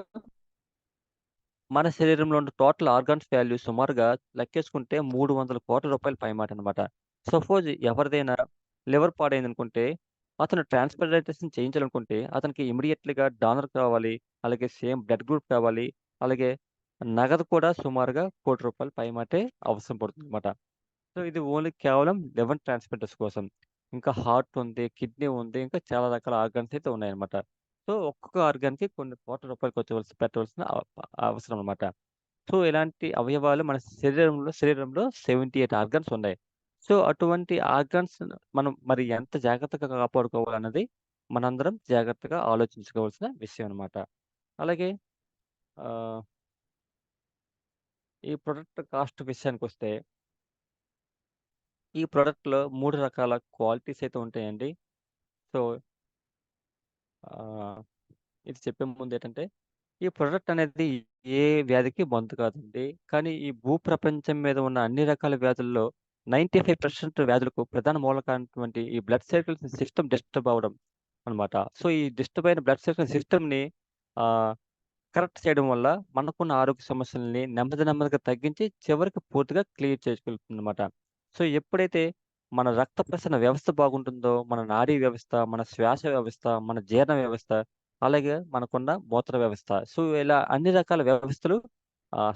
మన శరీరంలో ఉన్న టోటల్ ఆర్గాన్స్ వాల్యూ సుమారుగా లెక్కేసుకుంటే 300,00,00,000 పైమాటనమాట. సపోజ్ ఎవరిదైనా లివర్ పాడైందనుకుంటే, అతను ట్రాన్స్‌ప్లాంటేషన్ చేయించాలనుకుంటే, అతనికి ఇమ్మీడియేట్‌లీగా డానర్ కావాలి. అలాగే సేమ్ బ్లడ్ గ్రూప్ కావాలి. అలాగే నగదు కూడా సుమారుగా రూ. 1,00,00,000 పైమాటే అవసరం పడుతుందనమాట. సో, ఇది ఓన్లీ కేవలం లివర్ ట్రాన్స్‌ప్లాంటర్స్ కోసం. ఇంకా హార్ట్ ఉంది, కిడ్నీ ఉంది, ఇంకా చాలా రకాల ఆర్గాన్స్ అయితే ఉన్నాయన్నమాట. సో, ఒక్కొక్క ఆర్గాన్‌కి కొన్ని కోట్ల రూపాయలు పెట్టవలసిన అవసరం అన్నమాట. సో, ఇలాంటి అవయవాలు మన శరీరంలో 78 ఆర్గాన్స్ ఉన్నాయి. సో, అటువంటి ఆర్గాన్స్ మనం మరి ఎంత జాగ్రత్తగా కాపాడుకోవాలన్నది మనందరం జాగ్రత్తగా ఆలోచించుకోవాల్సిన విషయం అన్నమాట. అలాగే ఆహ్, ఈ ప్రొడక్ట్ కాస్ట్ విషయానికొస్తే ఈ ప్రొడక్ట్‌లో 3 రకాల క్వాలిటీస్ అయితే ఉంటాయండి. సో, ఆహ్, ఇది చెప్పే ముందేంటంటే, ఈ ప్రొడక్ట్ అనేది ఏ వ్యాధికి మందు కాదండి. కానీ ఈ భూప్రపంచం మీద ఉన్న అన్ని రకాల వ్యాధుల్లో 95% వ్యాధులకు ప్రధాన మూలకారణమైనటువంటి ఈ బ్లడ్ సర్క్యులేషన్ సిస్టమ్ డిస్టర్బ్ అవ్వడం అన్నమాట. సో, ఈ డిస్టర్బ్ అయిన బ్లడ్ సర్క్యులేషన్ సిస్టమ్‌ని ఆహ్, కరెక్ట్ చేయడం వల్ల మనకున్న ఆరోగ్య సమస్యల్ని నెమ్మదిగా తగ్గించి చివరికి పూర్తిగా క్లియర్ చేయగలుగుతుందన్నమాట. సో, ఎప్పుడైతే మన రక్త ప్రసరణ వ్యవస్థ బాగుంటుందో, మన నాడీ వ్యవస్థ, మన శ్వాస వ్యవస్థ, మన జీర్ణ వ్యవస్థ, అలాగే మనకున్న మూత్ర వ్యవస్థ. సో, ఇలా అన్ని రకాల వ్యవస్థలు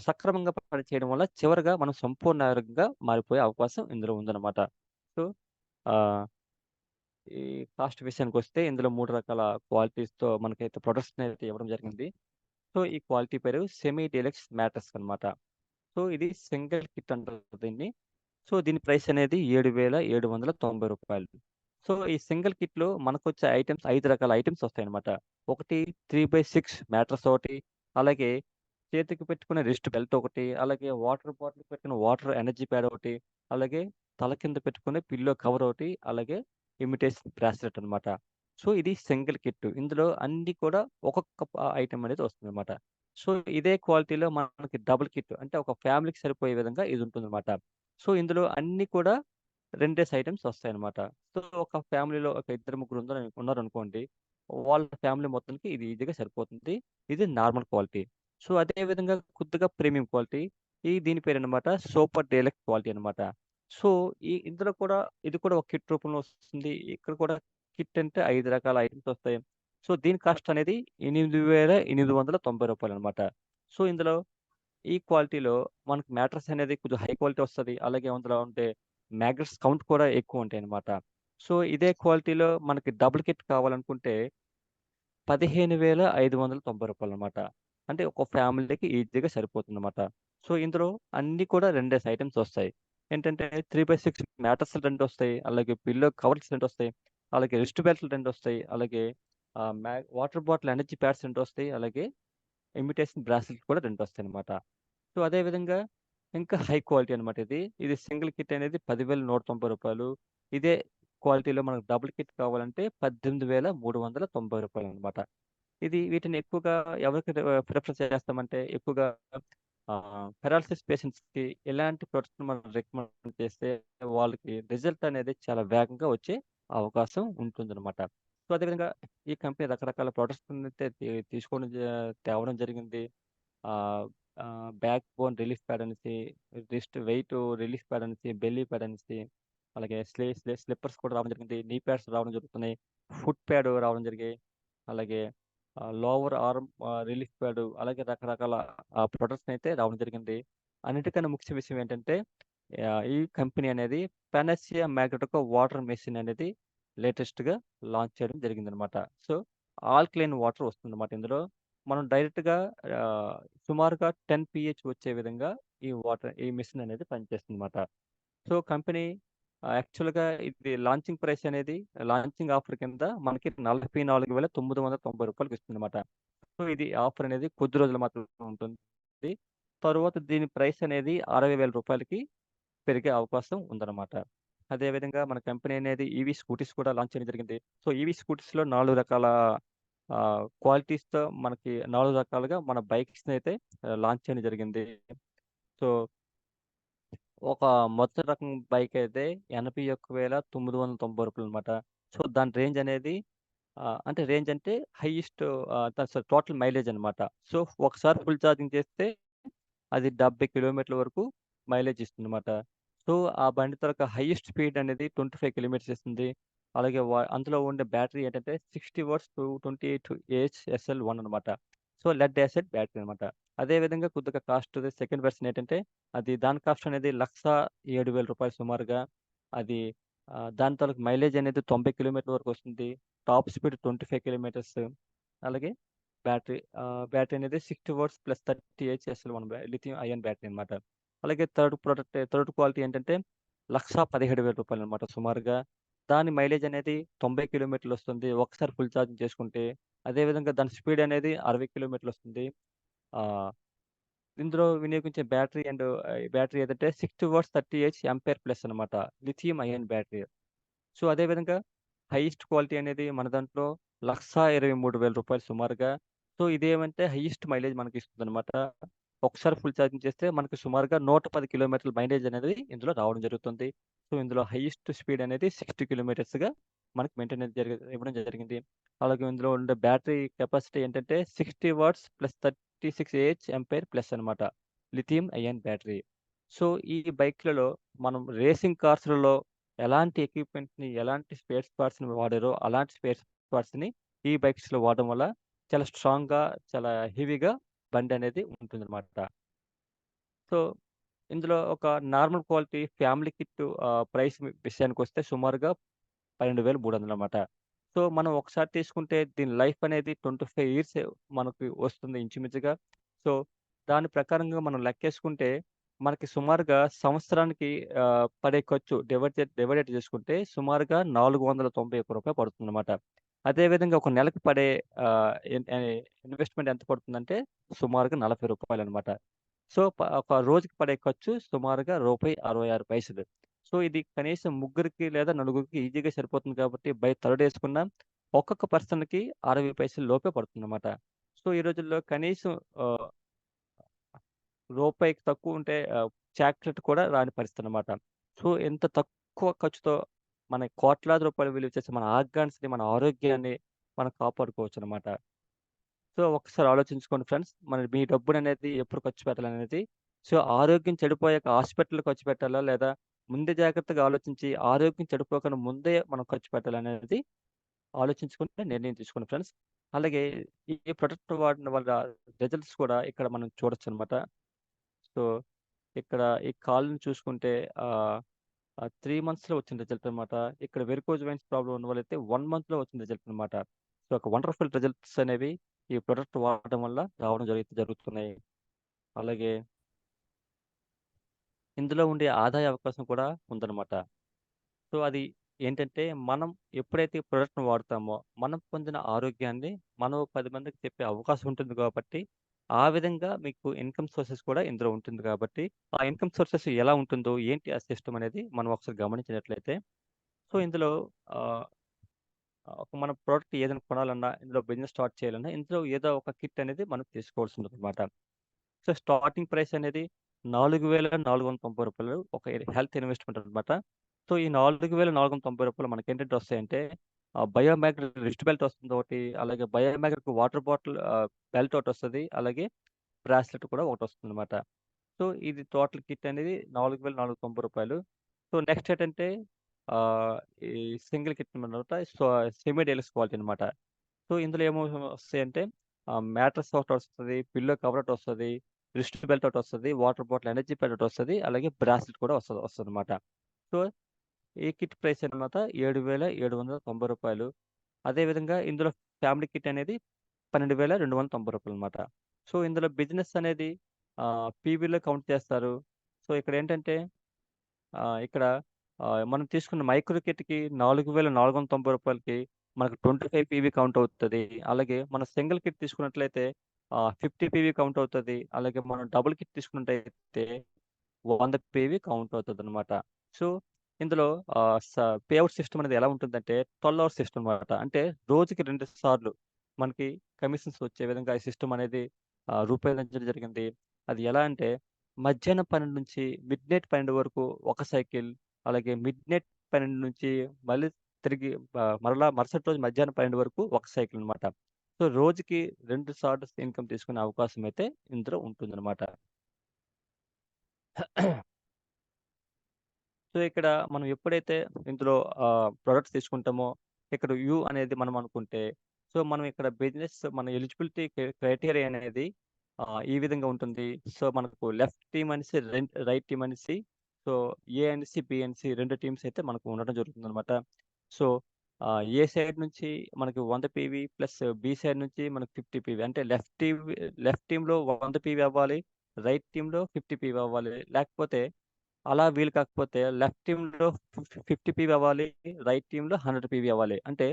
సక్రమంగా పనిచేయడం వల్ల చివరగా మనం సంపూర్ణ ఆరోగ్యంగా మారిపోయే అవకాశం ఇందులో ఉందన్నమాట. సో, ఆహ్, ఈ కాస్ట్ విషయానికొస్తే ఇందులో 3 రకాల క్వాలిటీస్‌తో మనకైతే ప్రొడక్ట్స్‌నైతే ఇవ్వడం జరిగింది. సో, ఈ క్వాలిటీ పేరు సెమీ డీలక్స్ మ్యాట్రెస్ అన్నమాట. సో, ఇది సింగిల్ కిట్ అంటారు దీన్ని. సో, దీని ప్రైస్ అనేది రూ. 7,790. సో, ఈ సింగిల్ కిట్‌లో మనకొచ్చే ఐటెమ్స్ 5 రకాల ఐటెమ్స్ వస్తాయన్నమాట. ఒకటి 3/6 మ్యాట్రెస్ ఒకటి, అలాగే చేతికి పెట్టుకునే రిస్ట్ బెల్ట్ ఒకటి, అలాగే వాటర్ బాటిల్‌కి పెట్టుకునే వాటర్ ఎనర్జీ ప్యాడ్ ఒకటి, అలాగే తల కింద పెట్టుకునే పిల్లో కవర్ ఒకటి, అలాగే ఇమిటేషన్ బ్రాస్లెట్ అన్నమాట. సో, ఇది సింగిల్ కిట్. ఇందులో అన్నీ కూడా ఒక్కొక్క ఐటెమ్ అనేది వస్తుందన్నమాట. సో, ఇదే క్వాలిటీలో మనకి డబుల్ కిట్ అంటే ఒక ఫ్యామిలీకి సరిపోయే విధంగా ఇది ఉంటుందన్నమాట. సో, ఇందులో అన్నీ కూడా 2 ఐటెమ్స్ వస్తాయన్నమాట. సో, ఒక ఫ్యామిలీలో ఒక ఇద్దరు, ముగ్గురు ఉన్నారనుకోండి. వాళ్ళ ఫ్యామిలీ మొత్తానికి ఇది ఈజీగా సరిపోతుంది. ఇది నార్మల్ క్వాలిటీ. సో, అదే విధంగా కొద్దిగా ప్రీమియం క్వాలిటీ. దీని పేరన్నమాట సూపర్ డీలక్స్ క్వాలిటీ అన్నమాట. సో, ఇందులో కూడా ఇది కూడా ఒక కిట్ రూపంలో వస్తుంది. ఇక్కడ కూడా కిట్ అంటే 5 రకాల ఐటెమ్స్ వస్తాయి. సో, దీని కాస్ట్ అనేది రూ. 8,890 అన్నమాట. సో, ఇందులో ఈ క్వాలిటీలో మనకు మ్యాట్రెస్ అనేది కొంచెం హై క్వాలిటీ వస్తది. అలాగే అందులో ఉండే మ్యాట్రెస్ కౌంట్ కూడా ఎక్కువుంటాయన్నమాట. సో, ఇదే క్వాలిటీలో మనకి డబుల్ కిట్ కావాలనుకుంటే రూ. 15,590 అన్నమాట. అంటే ఒక ఫ్యామిలీకి ఈజీగా సరిపోతుందన్నమాట. సో, ఇందులో అన్నీ కూడా 2 ఐటెమ్స్ వస్తాయి. ఏంటంటే 3/6 మ్యాట్రెస్‌లు 2 వస్తాయి. అలాగే పిల్లో కవర్స్ 2 వస్తాయి. అలాగే రిస్ట్ బెల్ట్‌లు 2 వస్తాయి. అలాగే వాటర్ బాటిల్ ఎనర్జీ ప్యాడ్స్ 2 వస్తాయి. అలాగే ఇమిటేషన్ బ్రాస్లెట్ కూడా 2 వస్తాయన్నమాట. సో, అదే విధంగా ఇంకా హై క్వాలిటీ అనమాట ఇది. ఇది సింగిల్ కిట్ అనేది రూ. 10,190. ఇదే క్వాలిటీలో మనకు డబుల్ కిట్ కావాలంటే రూ. 18,390 అనమాట. వీటిని ఎక్కువగా ఎవరికి ప్రిఫర్ చేస్తామంటే ఎక్కువగా పారాలిసిస్ పేషెంట్స్‌కి ఇలాంటి ప్రొడక్ట్స్‌ని మనం రికమెండ్ చేస్తే వాళ్ళకి రిజల్ట్ అనేది చాలా వేగంగా వచ్చే అవకాశం ఉంటుందనమాట. సో, అదేవిధంగా ఈ కంపెనీ రకరకాల ప్రొడక్ట్స్‌నైతే తీసుకోవడం తేవడం జరిగింది. ఆహ్, బ్యాక్ బోన్ రిలీఫ్ ప్యాడ్ అనేసి, రిస్ట్ వెయిట్ రిలీఫ్ ప్యాడ్ అనేసి, బెల్లీ ప్యాడ్ అనేసి, అలాగే స్లిప్పర్స్ కూడా రావడం జరిగింది. నీ ప్యాడ్స్ రావడం జరుగుతున్నాయి. ఫుట్ ప్యాడ్ రావడం జరిగాయి. అలాగే లోవర్ ఆర్మ్ రిలీఫ్ ప్యాడ్ అలాగే రకరకాల ప్రొడక్ట్స్ అయితే రావడం జరిగింది. అన్నిటికన్నా ముఖ్య విషయం ఏంటంటే ఈ కంపెనీ అనేది పానాసియా మ్యాగ్నెటికా వాటర్ మెషిన్ అనేది లేటెస్ట్‌గా లాంచ్ చేయడం జరిగిందనమాట. సో, ఆల్కలైన్ వాటర్ వస్తుందన్నమాట ఇందులో. మనం డైరెక్ట్‌గా ఆహ్, సుమారుగా 10 పీహెచ్ వచ్చే విధంగా ఈ మెషిన్ అనేది పనిచేస్తుందన్నమాట. సో, కంపెనీ యాక్చువల్‌గా ఇది లాంచింగ్ ఆఫర్ కింద మనకి రూ. 44,990కి ఇస్తుందన్నమాట. సో, ఇది ఆఫర్ అనేది కొద్ది రోజులు మాత్రమే ఉంటుంది. తరువాత దీని ప్రైస్ అనేది రూ. 60,000కి పెరిగే అవకాశం ఉందన్నమాట. అదే విధంగా మన కంపెనీ అనేది ఈవీ స్కూటీస్ కూడా లాంచ్ చేయడం జరిగింది. సో, ఈవీ స్కూటీస్‌లో 4 రకాల క్వాలిటీస్‌తో మనకి 4 రకాలుగా మన బైక్స్‌నైతే లాంచ్ చేయడం జరిగింది. సో, ఒక మొదటి రకం బైకయితే రూ. 81,990 అనమాట. సో, దాని రేంజ్ అనేది అంటే రేంజ్ అంటే హైయెస్ట్ టోటల్ మైలేజ్ అనమాట. సో, ఒకసారి ఫుల్ ఛార్జింగ్ చేస్తే అది 70 కిలోమీటర్ల వరకు మైలేజ్ ఇస్తుందన్నమాట. సో, ఆ బండి తాలూకా హైయెస్ట్ స్పీడ్ అనేది 25 కిలోమీటర్స్ ఇస్తుంది. అలాగే అందులో ఉండే బ్యాటరీ ఏంటంటే 60 వాట్స్ 228 AHSL1 అనమాట. సో, లెడ్ యాసిడ్ బ్యాటరీ అనమాట. అదే విధంగా కొద్దిగా కాస్ట్ సెకండ్ వెర్షన్ ఏంటంటే దాని కాస్ట్ అనేది రూ. 1,07,000 సుమారుగా. అది దాని తాలూకు మైలేజ్ అనేది 90 కిలోమీటర్ల వరకు వస్తుంది. Top speed 25 kilometres. అలాగే బ్యాటరీ అనేది 60 watts plus 30 HSL one lithium ion battery అనమాట. అలాగే థర్డ్ క్వాలిటీ ఏంటంటే రూ. 1,17,000 అనమాట సుమారుగా. దాని మైలేజ్ అనేది 90 కిలోమీటర్లు వస్తుంది. ఒకసారి ఫుల్ ఛార్జింగ్ చేసుకుంటే. అదే విధంగా దాని స్పీడ్ అనేది 60 కిలోమీటర్లు వస్తుంది. ఆహ్ ఇందులో వినియోగించే బ్యాటరీ ఏదంటే 60 వాట్స్ 30 ఎంపైర్ ప్లస్ అనమాట. Lithium ion battery. సో, అదే విధంగా హైయెస్ట్ క్వాలిటీ అనేది మన దాంట్లో రూ. 1,23,000 సుమారుగా. సో, ఇదేమంటే హైయెస్ట్ మైలేజ్ మనకిస్తుందనమాట. ఒకసారి ఫుల్ ఛార్జింగ్ చేస్తే మనకు సుమారుగా 110 కిలోమీటర్ల మైలేజ్ అనేది ఇందులో రావడం జరుగుతుంది. సో, ఇందులో హైయెస్ట్ స్పీడ్ అనేది 60 కిలోమీటర్స్‌గా మనకి మెయింటైన్ అనేది ఇవ్వడం జరిగింది. అలాగే ఇందులో ఉండే బ్యాటరీ కెపాసిటీ ఏంటంటే 60 వాట్స్ ప్లస్ 36 ఎంపైర్ ప్లస్ అనమాట. Lithium ion battery. సో, ఈ బైక్‌లలో మనం రేసింగ్ కార్స్‌లలో ఎలాంటి ఎక్విప్‌మెంట్‌ని, ఎలాంటి స్పేర్ పార్ట్స్‌ని వాడారో, అలాంటి స్పేర్ పార్ట్స్‌ని ఈ బైక్స్‌లో వాడడం వల్ల చాలా స్ట్రాంగ్‌గా, చాలా హెవీగా బండనేది ఉంటుందనమాట. సో, ఇందులో ఒక normal quality family kit price విషయానికొస్తే సుమారుగా 12,300 అనమాట. సో, మనం ఒకసారి తీసుకుంటే దీని లైఫ్ అనేది 25 ఇయర్స్ మనకి వస్తుంది ఇంచుమించుగా. సో, దాని ప్రకారంగా మనం లెక్కేసుకుంటే మనకి సుమారుగా సంవత్సరానికి పడే ఖర్చు డివైడెడ్ చేసుకుంటే సుమారుగా రూ. 491 పడుతుందన్నమాట. అదే విధంగా ఒక నెలకి పడే ఆహ్, ఇన్ ఇన్వెస్ట్‌మెంట్ ఎంత పడుతుందంటే సుమారుగా రూ. 40 అనమాట. సో, ఒక రోజుకి పడే ఖర్చు సుమారుగా రూపాయి 66 సో, ఇది కనీసం ముగ్గురికి లేదా నలుగురికి ఈజీగా సరిపోతుంది కాబట్టి బై థర్డ్ యేసుకున్న ఒక్కొక్క పర్సన్‌కి 60 లోపే పడుతుందన్నమాట. సో, ఈ రోజుల్లో కనీసం ఆహ్, రూపాయికి తక్కువుంటే చాక్లెట్ కూడా రాని పరిస్థితన్నమాట. సో, ఇంత తక్కువ ఖర్చుతో మన కోట్లాది రూపాయలు విలువ చేసే మన ఆర్గాన్స్‌ని, మన ఆరోగ్యాన్ని మనం కాపాడుకోవచ్చన్నమాట. సో, ఒక్కసారి ఆలోచించుకోండి ఫ్రెండ్స్. మీ డబ్బుననేది ఎప్పుడు ఖర్చు పెట్టాలనేది. సో, ఆరోగ్యం చెడిపోయాక హాస్పిటల్‌లో ఖర్చు పెట్టాలా? లేదా ముందే జాగ్రత్తగా ఆలోచించి ఆరోగ్యం చెడిపోకుండా ముందే మనం ఖర్చు పెట్టాలనేది ఆలోచించుకొని నిర్ణయం తీసుకోండి ఫ్రెండ్స్. అలాగే ఈ ప్రొడక్ట్ వాడిన వల్ల రిజల్ట్స్ కూడా ఇక్కడ మనం చూడొచ్చనమాట. సో, ఇక్కడ ఈ కాలుని చూసుకుంటే ఆహ్, 3 మంత్స్‌లో వచ్చిన రిజల్ట్ అనమాట. ఇక్కడ వెరికోజ్ వెయిన్స్ ప్రాబ్లమ్ ఉన్న వాళ్ళైతే 1 మంత్‌లో వచ్చిన రిజల్ట్ అనమాట. సో, ఒక వండర్‌ఫుల్ రిజల్ట్స్ అనేవి ఈ ప్రొడక్ట్ వాడడం వల్ల రావడం జరుగుతున్నాయి. అలాగే ఇందులో ఉండే ఆదాయ అవకాశం కూడా ఉందనమాట. సో, అది ఏంటంటే మనం ఎప్పుడైతే ఈ ప్రొడక్ట్‌ని వాడతామో, మనం పొందిన ఆరోగ్యాన్ని మనం 10 మందికి చెప్పే అవకాశం ఉంటుంది కాబట్టి, ఆ విధంగా మీకు ఇన్‌కమ్ సోర్సెస్ కూడా ఇందులో ఉంటుంది కాబట్టి, ఆ ఇన్‌కమ్ సోర్సెస్ ఎలా ఉంటుందో, ఏంటి ఆ సిస్టమ్ అనేది మనం ఒకసారి గమనించినట్లయితే, సో, ఇందులో ఆహ్, మనం ప్రొడక్ట్ ఏదైనా కొనాలన్నా, ఇందులో బిజినెస్ స్టార్ట్ చేయాలన్నా, ఇందులో ఏదో ఒక కిట్ అనేది మనం తీసుకోవాల్సి ఉంటుందన్నమాట. సో, స్టార్టింగ్ ప్రైస్ అనేది రూ. 4,490 ఒక హెల్త్ ఇన్వెస్ట్‌మెంట్ అనమాట. సో, ఈ రూ. 4,490 మనకేంటంటే వస్తాయంటే బయోమ్యాగ్నెట్ రిస్ట్ బెల్ట్ వస్తుంది ఒకటి. అలాగే బయోమ్యాగ్నెట్ వాటర్ బాటిల్ బెల్ట్ ఒకటొస్తది. అలాగే బ్రాస్లెట్ కూడా ఒకటొస్తుందనమాట. సో, ఇది టోటల్ కిట్ అనేది రూ. 4,490. సో, నెక్స్ట్ ఏంటంటే ఆహ్, ఈ సింగిల్ కిట్ అనమాట. సో, సెమీ డీలక్స్ క్వాలిటీ అనమాట. సో, ఇందులో వస్తాయంటే మ్యాట్రెస్ ఒకటొస్తది, పిల్లో కవర్ ఒకటొస్తది, రిస్ట్ బెల్ట్ ఒకటొస్తది, వాటర్ బాటిల్, ఎనర్జీ ప్యాడ్ ఒకటొస్తది. అలాగే బ్రాస్లెట్ కూడా వస్తదనమాట. సో, ఈ కిట్ ప్రైస్ అనమాట రూ. 7,790. అదే విధంగా ఇందులో ఫ్యామిలీ కిట్ అనేది రూ. 12,290 అనమాట. సో, ఇందులో బిజినెస్ అనేది పీవీలో కౌంట్ చేస్తారు. సో, ఇక్కడేంటంటే ఇక్కడ మనం తీసుకున్న మైక్రో కిట్‌కి రూ. 4,490కి మనకు 25 పీవీ కౌంట్ అవుతది. అలాగే మన సింగిల్ కిట్ తీసుకున్నట్లయితే 50 పీవీ కౌంట్ అవుతది. అలాగే మనం డబుల్ కిట్ తీసుకున్నట్టయితే 100 పీవీ కౌంట్ అవుతదనమాట. సో, ఇందులో ఆహ్, స పేఔట్ సిస్టమ్ అనేది ఎలా ఉంటుందంటే 12 అవర్స్ సిస్టమ్ అనమాట. అంటే రోజుకి 2 సార్లు మనకి కమిషన్స్ వచ్చే విధంగా ఈ సిస్టమ్ అనేది రూపొందించడం జరిగింది. అది ఎలా అంటే మధ్యాహ్నం 12 నుంచి మిడ్‌నైట్ 12 వరకు ఒక సైకిల్, అలాగే మిడ్‌నైట్ 12 నుంచి మళ్ళీ తిరిగి మరలా మరుసటి రోజు మధ్యాహ్నం 12 వరకు ఒక సైకిల్ అనమాట. సో, రోజుకి 2 సార్లు ఇన్‌కమ్ తీసుకునే అవకాశం అయితే ఇందులో ఉంటుందనమాట. సో, ఇక్కడ మనం ఎప్పుడైతే ఇందులో ప్రొడక్ట్స్ తీసుకుంటామో, ఇక్కడ యూ అనేది మనం అనుకుంటే, సో, మనం ఇక్కడ బిజినెస్ మన ఎలిజిబిలిటీ క్రైటీరియా అనేది ఈ విధంగా ఉంటుంది. సో, మనకు లెఫ్ట్ టీమ్ అనేసి, రైట్ టీమ్ అనేసి, సో, ఏ అనేసి, బి అనేసి 2 టీమ్స్ అయితే మనకు ఉండడం జరుగుతుందనమాట. సో, ఏ సైడ్ నుంచి మనకి 100 పీవీ ప్లస్ బి సైడ్ నుంచి మనకు 50 పీవీ అంటే లెఫ్ట్ టీమ్‌లో 100 పీవీ అవ్వాలి. రైట్ టీమ్‌లో 50 పీవీ అవ్వాలి. లేకపోతే అలా వీలు కాకపోతే లెఫ్ట్ టీమ్‌లో 50 పీవీ అవ్వాలి. రైట్ టీమ్‌లో 100 పీవీ అవ్వాలి. అంటే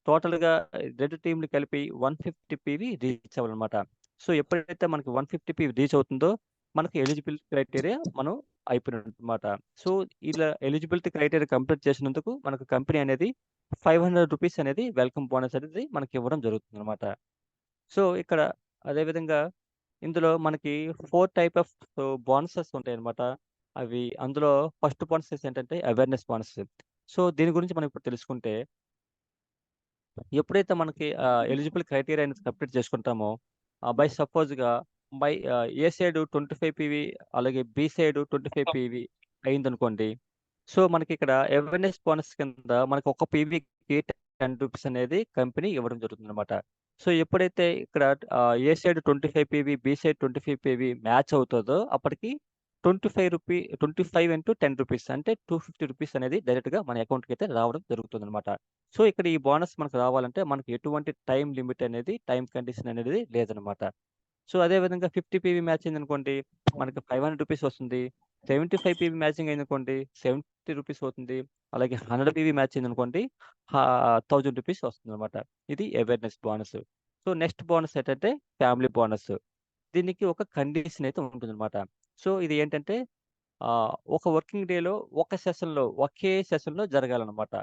టోటల్‌గా 2 టీమ్‌లు కలిపి 150 పీవీ రీచ్ అవ్వాలన్నమాట. 150 పీవీ రీచ్ అవ్వాలి. అంటే 150 పీవీ అవ్వాలి. అంటే టోటల్‌గా 2 టీమ్‌లు కలిపి 150 పీవీ రీచ్ అవ్వాలన్నమాట. 150 పీవీ రీచ్ అవ్వాలి. అంటే సో ఎప్పుడైతే మనకి 150 రీచ్ అవుతుందో మనకి ఎలిజిబిలిటీ క్రైటీరియా మనం అయిపోయినమాట. సో ఇలా ఎలిజిబిలిటీ క్రైటీరియా కంప్లీట్ చేసినందుకు మనకు కంపెనీ అనేది ₹500 అనేది వెల్కమ్ బోనస్ అనేది మనకి ఇవ్వడం జరుగుతుందన్నమాట. సో ఇక్కడ అదేవిధంగా ఇందులో మనకి 4 టైప్ ఆఫ్ బోనసెస్ ఉంటాయన్నమాట. అవి అందులో ఫస్ట్ బోనసెస్ ఏంటంటే అవేర్‌నెస్ బోనస్. సో దీని గురించి మనం ఇప్పుడు తెలుసుకుంటే ఎప్పుడైతే మనకి ఎలిజిబుల్ క్రైటీరియా అనేది కంప్లీట్ చేసుకుంటామో బై సపోజ్‌గా ఏ సైడ్ 25 పీవీ అలాగే బి సైడ్ 25 పీవీ అయిందనుకోండి. సో మనకిక్కడ అవేర్‌నెస్ బోనస్ కింద మనకు ఒక పీవీకి ₹10 అనేది కంపెనీ ఇవ్వడం జరుగుతుందన్నమాట. సో ఎప్పుడైతే ఇక్కడ A side 25 PV, B side 25 PV match అవుతదో అప్పటికి ₹25 ఇంటూ ₹10 అంటే ₹250 అనేది డైరెక్ట్‌గా మన అకౌంట్‌కైతే రావడం జరుగుతుందన్నమాట. సో ఇక్కడ ఈ బోనస్ మనకు రావాలంటే మనకు ఎటువంటి టైమ్ లిమిట్ అనేది, టైమ్ కండిషన్ అనేది లేదనమాట. సో అదే విధంగా 50 పీవీ మ్యాచ్ అయిందనుకోండి మనకి ₹500 వస్తుంది. 75 పీవీ మ్యాచింగ్ అయిందనుకోండి ₹70 అవుతుంది. అలాగే 100 పీవీ మ్యాచ్ అయిందనుకోండి ₹1000 వస్తుందనమాట. ఇది awareness bonus. So next bonus ఏంటంటే ఫ్యామిలీ బోనస్. దీనికి ఒక కండిషన్ అయితే ఉంటుందనమాట. సో ఇది ఏంటంటే ఒక వర్కింగ్ డేలో ఒకే సెషన్‌లో జరగాలనమాట.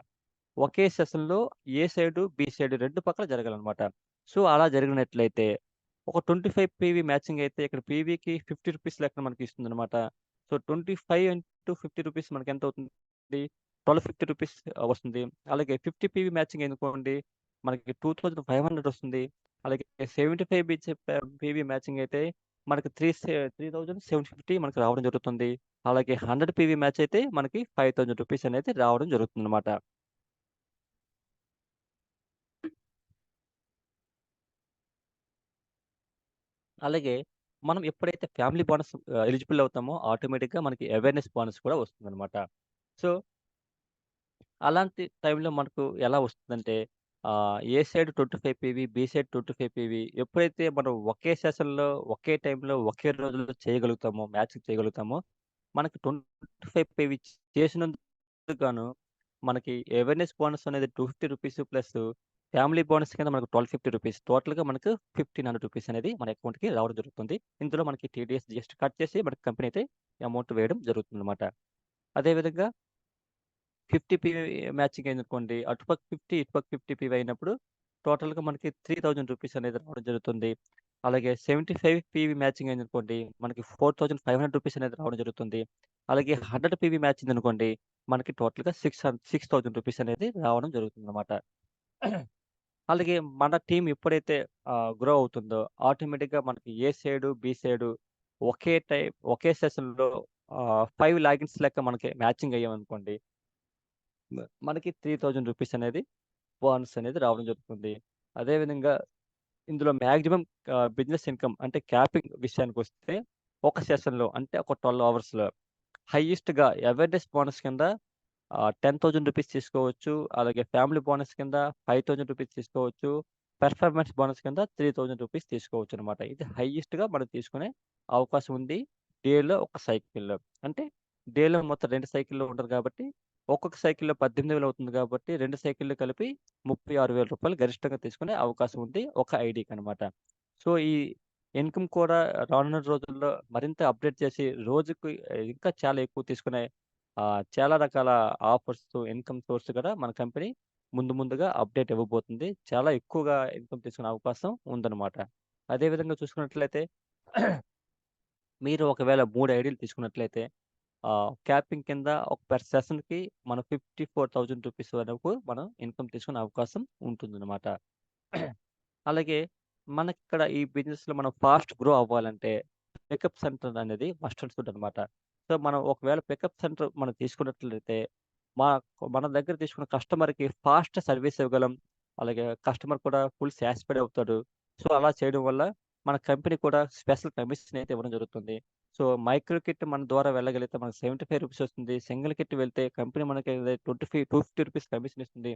ఒకే సెషన్‌లో ఏ సైడు, బి సైడ్ 2 పక్కల జరగాలనమాట. సో అలా జరిగినట్లయితే ఒక 25 పీవీ మ్యాచింగ్ అయితే ఇక్కడ పీవీకి ₹50 లెక్కన మనకి ఇస్తుందనమాట. So 25 into ₹50 మనకెంతవుతుంది? ₹1250 వస్తుంది. అలాగే 50 పీవీ మ్యాచింగ్ అయిందనుకోండి మనకి 2500 వస్తుంది. అలాగే 75 పీవీ మ్యాచింగ్ అయితే మనకి 3750 మనకి రావడం జరుగుతుంది. అలాగే 100 పీవీ మ్యాచ్ అయితే మనకి ₹5000 అనేది రావడం జరుగుతుందనమాట. అలాగే మనం ఎప్పుడైతే ఫ్యామిలీ బోనస్ ఎలిజిబుల్ అవుతామో ఆటోమేటిక్‌గా మనకి అవేర్‌నెస్ బోనస్ కూడా వస్తుందనమాట. సో, అలాంటి టైంలో మనకు ఎలా వస్తుందంటే A side 25 PV, B side 25 PV ఎప్పుడైతే మనం ఒకే సెషన్‌లో, ఒకే టైంలో, ఒకే రోజులో చేయగలుగుతామో, మ్యాచింగ్ చేయగలుగుతామో మనకి 25 పీవీ చేసినందుకు గాను మనకి అవేర్‌నెస్ బోనస్ అనేది ₹250 ప్లస్ ఫ్యామిలీ బోనస్ కింద మనకు ₹1250 టోటల్‌గా మనకు ₹1500 అనేది మన అకౌంట్‌కి రావడం జరుగుతుంది. ఇందులో మనకి టీడీఎస్, జీఎస్టీ కట్ చేసి మనకి కంపెనీ అయితే అమౌంట్ వేయడం జరుగుతుందన్నమాట. అదే విధంగా 50 పీవీ మ్యాచింగ్ అయిందనుకోండి. అటుపక్క 50, ఇటుపక్క 50 పీవీ అయినప్పుడు టోటల్‌గా మనకి ₹3000 అనేది రావడం జరుగుతుంది. అలాగే 75 పీవీ మ్యాచింగ్ అయిందనుకోండి. మనకి ₹4500 అనేది రావడం జరుగుతుంది. అలాగే 100 పీవీ మ్యాచ్ అయిందనుకోండి. మనకి టోటల్‌గా ₹6000 అనేది రావడం జరుగుతుందన్నమాట. అలాగే మన టీమ్ ఎప్పుడైతే గ్రో అవుతుందో ఆటోమేటిక్‌గా మనకి ఏ సైడు, బి సైడు ఒకే సెషన్‌లో 5 లాగిన్స్ లెక్క మనకి మ్యాచింగ్ అయ్యామనుకోండి. మనకి ₹3000 అనేది బోనస్ అనేది రావడం జరుగుతుంది. అదే విధంగా ఇందులో మాక్సిమం బిజినెస్ ఇన్‌కమ్ అంటే క్యాపింగ్ విషయానికొస్తే ఒక సెషన్‌లో అంటే ఒక 12 అవర్స్‌లో హైయెస్ట్‌గా అవేర్‌నెస్ బోనస్ కింద ₹10,000 తీసుకోవచ్చు. అలాగే ఫ్యామిలీ బోనస్ కింద ₹5,000 తీసుకోవచ్చు. పెర్ఫార్మన్స్ బోనస్ కింద ₹3,000 తీసుకోవచ్చనమాట. ఇది హైయెస్ట్‌గా మనం తీసుకునే అవకాశం ఉంది. డేలో ఒక సైకిల్‌లో. అంటే డేలో మొత్తం 2 సైకిల్‌లు ఉంటది కాబట్టి, ఒక్కొక్క సైకిల్‌లో 18,000 అవుతుంది కాబట్టి 2 సైకిల్‌లు కలిపి ₹36,000 గరిష్టంగా తీసుకునే అవకాశం ఉంది. ఒక ఐడీకనమాట. సో, ఈ ఇన్‌కమ్ కూడా రానున్న రోజుల్లో మరింత అప్‌డేట్ చేసి రోజుకి ఇంకా చాలా ఎక్కువ తీసుకునే చాలా రకాల ఆఫర్స్, ఇన్‌కమ్ సోర్స్ కూడా మన కంపెనీ ముందుగా అప్‌డేట్ ఇవ్వబోతుంది. చాలా ఎక్కువగా ఇన్‌కమ్ తీసుకునే అవకాశం ఉందన్నమాట. అదే విధంగా చూసుకున్నట్లయితే మీరు ఒకవేళ 3 ఐడీలు తీసుకున్నట్లయితే క్యాపింగ్ కింద ఒక పర్ సెషన్‌కి మనం ₹54,000 వరకు మనం ఇన్‌కమ్ తీసుకునే అవకాశం ఉంటుందన్నమాట. అలాగే మనకిక్కడ ఈ బిజినెస్‌లో మనం ఫాస్ట్ గ్రో అవ్వాలంటే పికప్ సెంటర్ అనేది మస్ట్ అండ్ షుడ్ అనమాట. సో, మనం ఒకవేళ పికప్ సెంటర్ మనం తీసుకున్నట్లయితే మా మన దగ్గర తీసుకున్న కస్టమర్‌కి ఫాస్ట్ సర్విస్ ఇవ్వగలం. అలాగే కస్టమర్ కూడా ఫుల్ సాటిస్ఫైడ్ అవుతాడు. సో, అలా చేయడం వల్ల మన కంపెనీ కూడా స్పెషల్ కమిషన్ అయితే ఇవ్వడం జరుగుతుంది. సో, మైక్రో కిట్ మన ద్వారా వెళ్ళగలిగితే మనకు ₹75 వస్తుంది. సింగిల్ కిట్ వెళ్తే కంపెనీ మనకి ₹250 కమిషన్ ఇస్తుంది.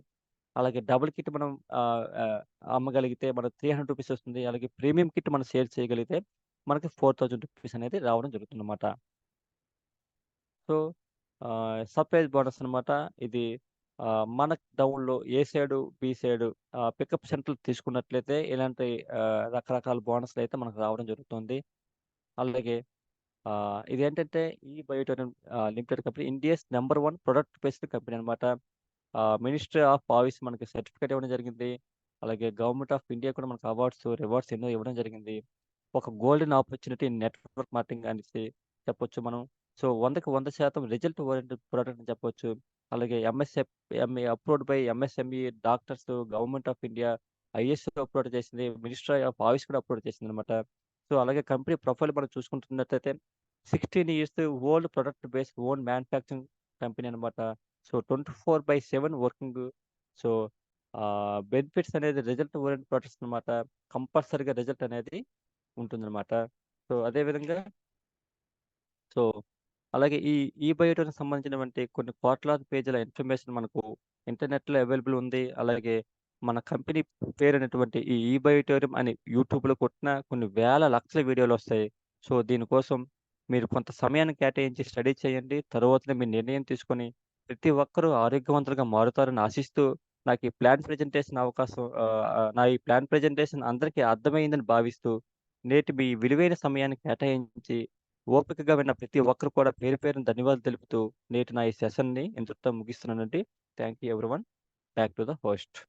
అలాగే డబుల్ కిట్ మనం ఆహ్, ఆహ్, అమ్మగలిగితే మనకు ₹300 వస్తుంది. అలాగే ప్రీమియం కిట్ మనం సేల్ చేయగలిగితే మనకి ₹4000 అనేది రావడం జరుగుతుందన్నమాట. సో, సర్ప్రైజ్ బోనస్ అన్నమాట. ఇది మన టౌన్‌లో ఏ సైడు, బి సైడు పికప్ సెంటర్‌లు తీసుకున్నట్లయితే ఇలాంటి రకరకాల బోనస్‌లయితే మనకు రావడం జరుగుతుంది. అలాగే ఇదేంటంటే ఈ Biotonium limited company India's number 1 product based company అనమాట. మినిస్ట్రీ ఆఫ్ ఆవిస్ మనకి సర్టిఫికేట్ ఇవ్వడం జరిగింది. అలాగే గవర్నమెంట్ ఆఫ్ ఇండియా కూడా మనకు అవార్డ్స్, రివార్డ్స్ ఎన్నో ఇవ్వడం జరిగింది. ఒక గోల్డెన్ ఆపర్చునిటీ నెట్వర్క్ మార్కెటింగ్ అనేసి చెప్పొచ్చు మనం. సో, 100కి 100% రిజల్ట్ ఓరియెంటెడ్ ప్రొడక్ట్ అని చెప్పొచ్చు. అలాగే MA approved by MSME doctors, government of India, ISO approve చేసింది. మినిస్ట్రీ ఆఫ్ ఆయుష్ కూడా అప్రూవ్ చేసిందనమాట. సో, అలాగే కంపెనీ ప్రొఫైల్ మనం చూసుకుంటున్నట్టయితే 16 years old product based own manufacturing company అనమాట. So, 24/7 working. సో, బెనిఫిట్స్ అనేది రిజల్ట్ ఓరియెంటెడ్ ప్రొడక్ట్స్ అనమాట. కంపల్సరీగా రిజల్ట్ అనేది ఉంటుందనమాట. సో, అదే విధంగా సో, అలాగే ఈ బయోటోనికి సంబంధించినటువంటి కొన్ని కోట్లాది పేజీల ఇన్ఫర్మేషన్ మనకు ఇంటర్నెట్‌లో అవైలబుల్ ఉంది. అలాగే మన కంపెనీ పేరైనటువంటి ఈ బయోటోరియం అని యూట్యూబ్‌లో కొట్టినా కొన్ని వేల లక్షల వీడియోలొస్తాయి. సో, దీనికోసం మీరు కొంత సమయాన్ని కేటాయించి స్టడీ చేయండి. తరువాతనే మీ నిర్ణయం తీసుకొని ప్రతి ఒక్కరూ ఆరోగ్యవంతులుగా మారుతారని ఆశిస్తూ నాకు ఈ ప్లాన్ ప్రజెంటేషన్ అవకాశం నా ఈ ప్లాన్ ప్రజెంటేషన్ అందరికీ అర్థమైందని భావిస్తూ నేటి మీ విలువైన సమయాన్ని కేటాయించి ఓపికగా విన్న ప్రతి ఒక్కరు కూడా పేరు పేరున ధన్యవాదాలు తెలుపుతూ నేటి నా ఈ సెషన్‌ని ఇంతటితో ముగిస్తున్నానండి. Thank you everyone. Back to the host.